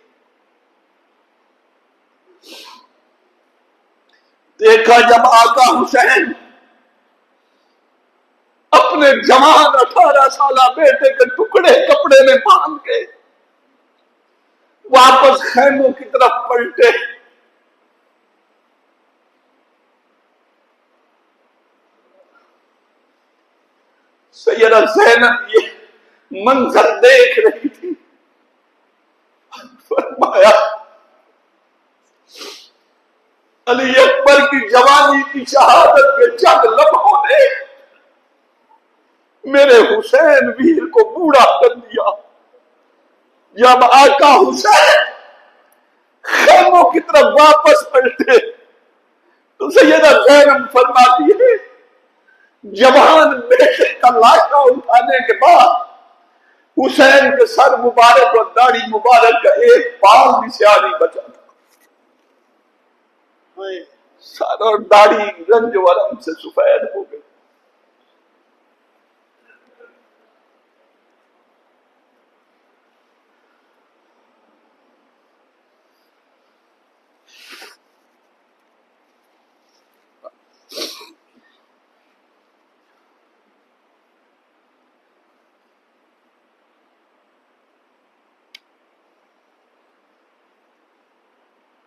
دیکھا جب آقا حسین اپنے جوان 18 سالہ بیٹے کے ٹکڑے کپڑے میں باندھ کے واپس خیموں کی طرف پلٹے، سیدہ زینب یہ منظر دیکھ رہی تھی، فرمایا علی اکبر کی جوانی کی شہادت کے چند لمحوں نے میرے حسین ویر کو بوڑھا کر دیا۔ جب آقا حسین خیموں کی طرف واپس پلٹے تو سیدہ زینب فرماتی ہے جوان بیٹے کا لاشا اٹھانے کے بعد حسین کے سر مبارک اور داڑھی مبارک کا ایک بال بھی سیاہ نہیں بچا تھا، سر اور داڑھی رنج ورم سے سفید ہو گئی۔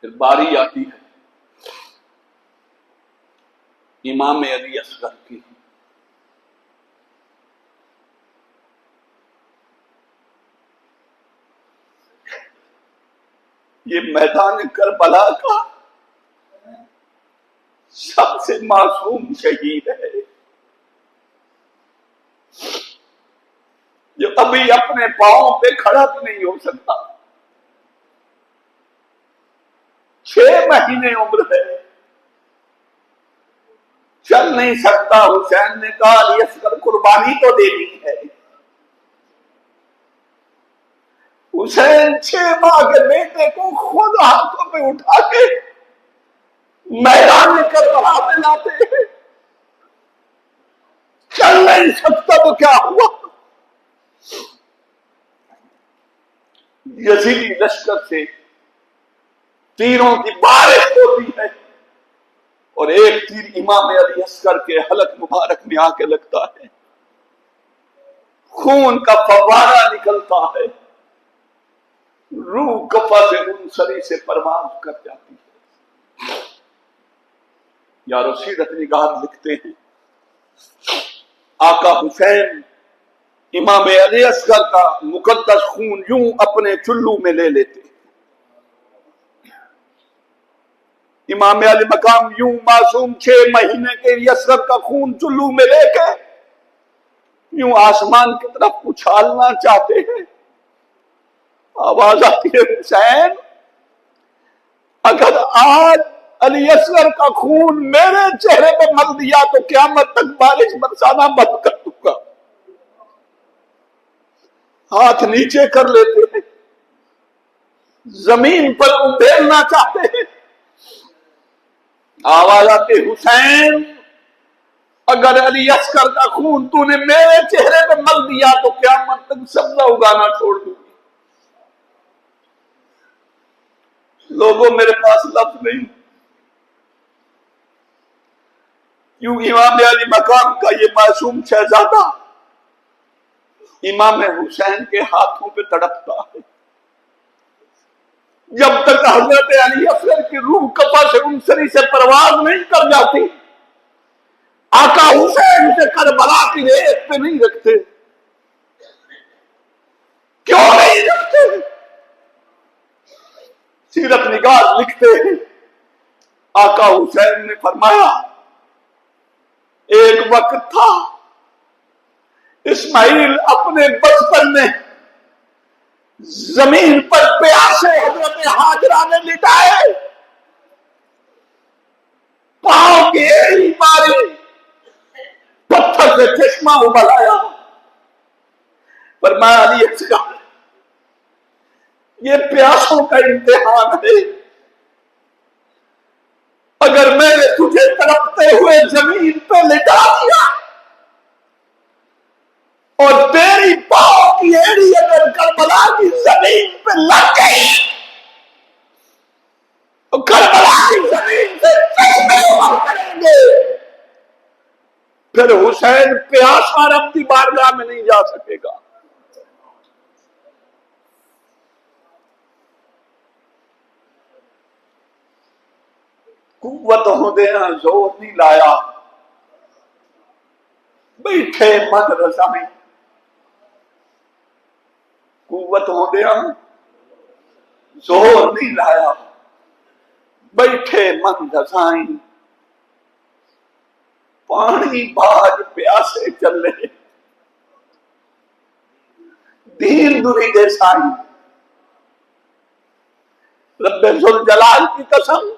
پھر باری آتی ہے امام علی اصغر کی۔ یہ میدان کربلا کا سب سے معصوم شہید ہے جو ابھی اپنے پاؤں پہ کھڑا بھی نہیں ہو سکتا، 6 مہینے عمر ہے، چل نہیں سکتا۔ حسین نے کہا علی اصغر قربانی تو دینی ہے۔ حسین 6 ماہ کے بیٹے کو خود ہاتھوں پہ اٹھا کے میدان کربلا میں لاتے ہیں، چل نہیں سکتا تو کیا ہوا؟ یزیدی لشکر سے تیروں کی بارش ہوتی ہے اور ایک تیر امام علی اصغر کے حلق مبارک میں آ کے لگتا ہے، خون کا فوارہ نکلتا ہے، روح کفا سے منصری سے پرواز کر جاتی ہے۔ یارو سیرت نگار لکھتے ہیں آقا حسین امام علی اصغر کا مقدس خون یوں اپنے چلو میں لے لیتے، امام علی مقام یوں معصوم 6 مہینے کے اصغر کا خون چلو میں لے کے یوں آسمان کی طرف اچھالنا چاہتے ہیں۔ آواز آتی ہے حسین اگر آج علی اصغر کا خون میرے چہرے پہ مل دیا تو قیامت تک بارش برسانا بند کر دوں گا۔ ہاتھ نیچے کر لیتے ہیں، زمین پر اندھیرنا چاہتے ہیں۔ آواز آتی حسین اگر علی اصغر کا خون تو نے میرے چہرے پہ مل دیا تو قیامت تک سبزہ اگانا چھوڑ دوں گی۔ لوگوں میرے پاس لفظ نہیں، کیوں امام علی مقام کا یہ معصوم شہزادہ امام حسین کے ہاتھوں پہ تڑپتا ہے۔ جب تک حضرت علی اصغر کی روح کفا سے منصری سے پرواز نہیں کر جاتی آقا حسین سے کربلا کی ریت پہ نہیں رکھتے۔ کیوں نہیں رکھتے؟ سیرت نگار لکھتے ہیں آقا حسین نے فرمایا ایک وقت تھا اسماعیل اپنے بچپن میں زمین پر پیاسے حضرت ہاجرہ نے لٹائے، پاؤں کی ایڑی ماری، پتھر سے چشمہ ابل آیا۔ فرمایا علی اصغر یہ پیاسوں کا امتحان ہے، اگر میں نے تجھے تڑپتے ہوئے زمین پہ لٹا دیا اور تیری پاؤں کی ایڑی اگر کربلا کی زمین پہ لگ گئی تو کربلا کی زمین سے چشمے ابل کریں گے، پھر حسین پیاسا رب کی بارگاہ میں نہیں جا سکے گا۔ قوت ہوندیا زور نہیں لایا، بیٹھے من رضائیں، قوت ہوندیا زور نہیں لایا، بیٹھے من رضائیں، پانی باج پیاسے چلے، دین دوری دے سائیں۔ رب ذوالجلال کی قسم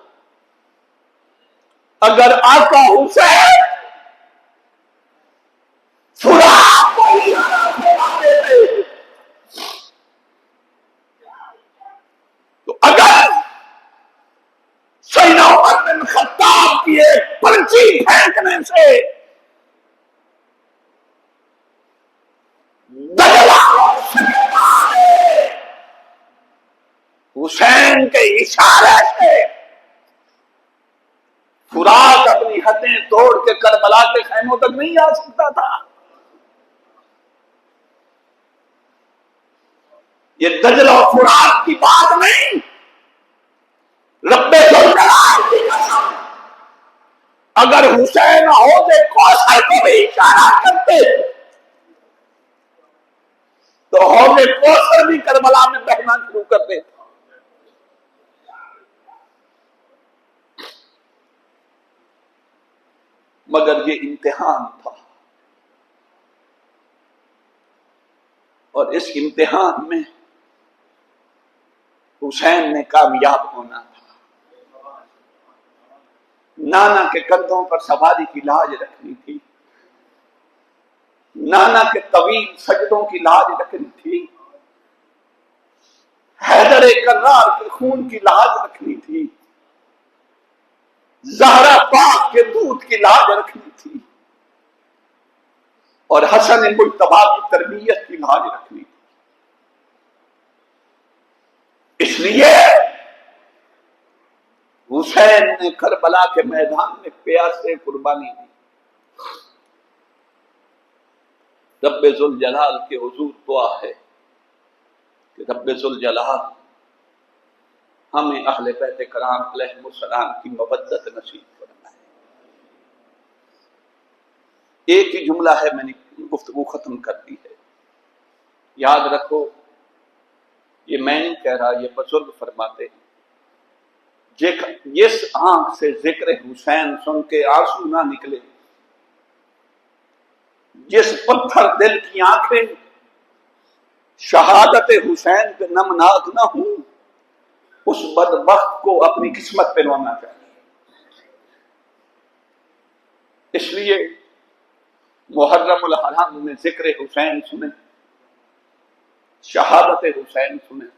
اگر آقا حسین فرات کو اشارہ فرما دیتے تو اگر سیدنا عمر بن خطاب کی ایک پرچی پھینکنے سے دجلہ حسین کے اشارے سے فرات اپنی حدیں توڑ کے کربلا کے خیموں تک نہیں آ سکتا تھا۔ یہ دجلہ و فرات کی بات نہیں، رب ذوالجلال کی قسم اگر حسین حوض کوثر کو بھی اشارہ کرتے تو حوض کوثر بھی کربلا میں بہنا شروع کر دیتے۔ مگر یہ امتحان تھا اور اس امتحان میں حسین نے کامیاب ہونا تھا۔ نانا کے کندھوں پر سواری کی لاج رکھنی تھی، نانا کے طویل سجدوں کی لاج رکھنی تھی، حیدر کرار کے خون کی لاج رکھنی تھی، زہرا پاک کے دودھ کی لاج رکھنی تھی، اور حسن مجتبی کی تربیت کی لاج رکھنی تھی۔ اس لیے حسین نے کربلا کے میدان میں پیاسے قربانی دی۔ رب ذوالجلال کے حضور دعا ہے کہ رب ذوالجلال ہمیں اہل بیت کرام علیہ السلام کی مودت نصیب فرمائے۔ ایک ہی جملہ ہے، میں نے گفتگو ختم کر دی ہے، یاد رکھو، یہ میں نہیں کہہ رہا، یہ بزرگ فرماتے ہیں، جس آنکھ سے ذکر حسین سن کے آنسو نہ نکلے، جس پتھر دل کی آنکھیں شہادت حسین پہ نمناک نہ ہوں، اس بدبخت کو اپنی قسمت پہ رونا چاہیے۔ اس لیے محرم الحرام میں ذکر حسین سنیں، شہادت حسین سنیں،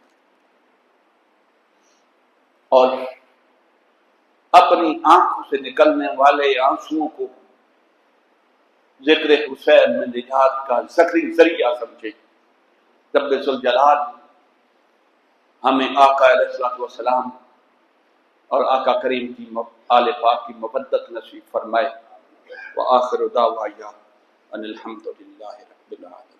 اور اپنی آنکھوں سے نکلنے والے آنسوؤں کو ذکر حسین میں نجات کا ذریعہ سمجھے۔ رب ذوالجلال ہمیں آقا علیہ الصلوۃ والسلام اور آقا کریم کی آل پاک کی مودت نصیب فرمائے۔ وآخر دعوانا ان الحمد للہ رب العالمین۔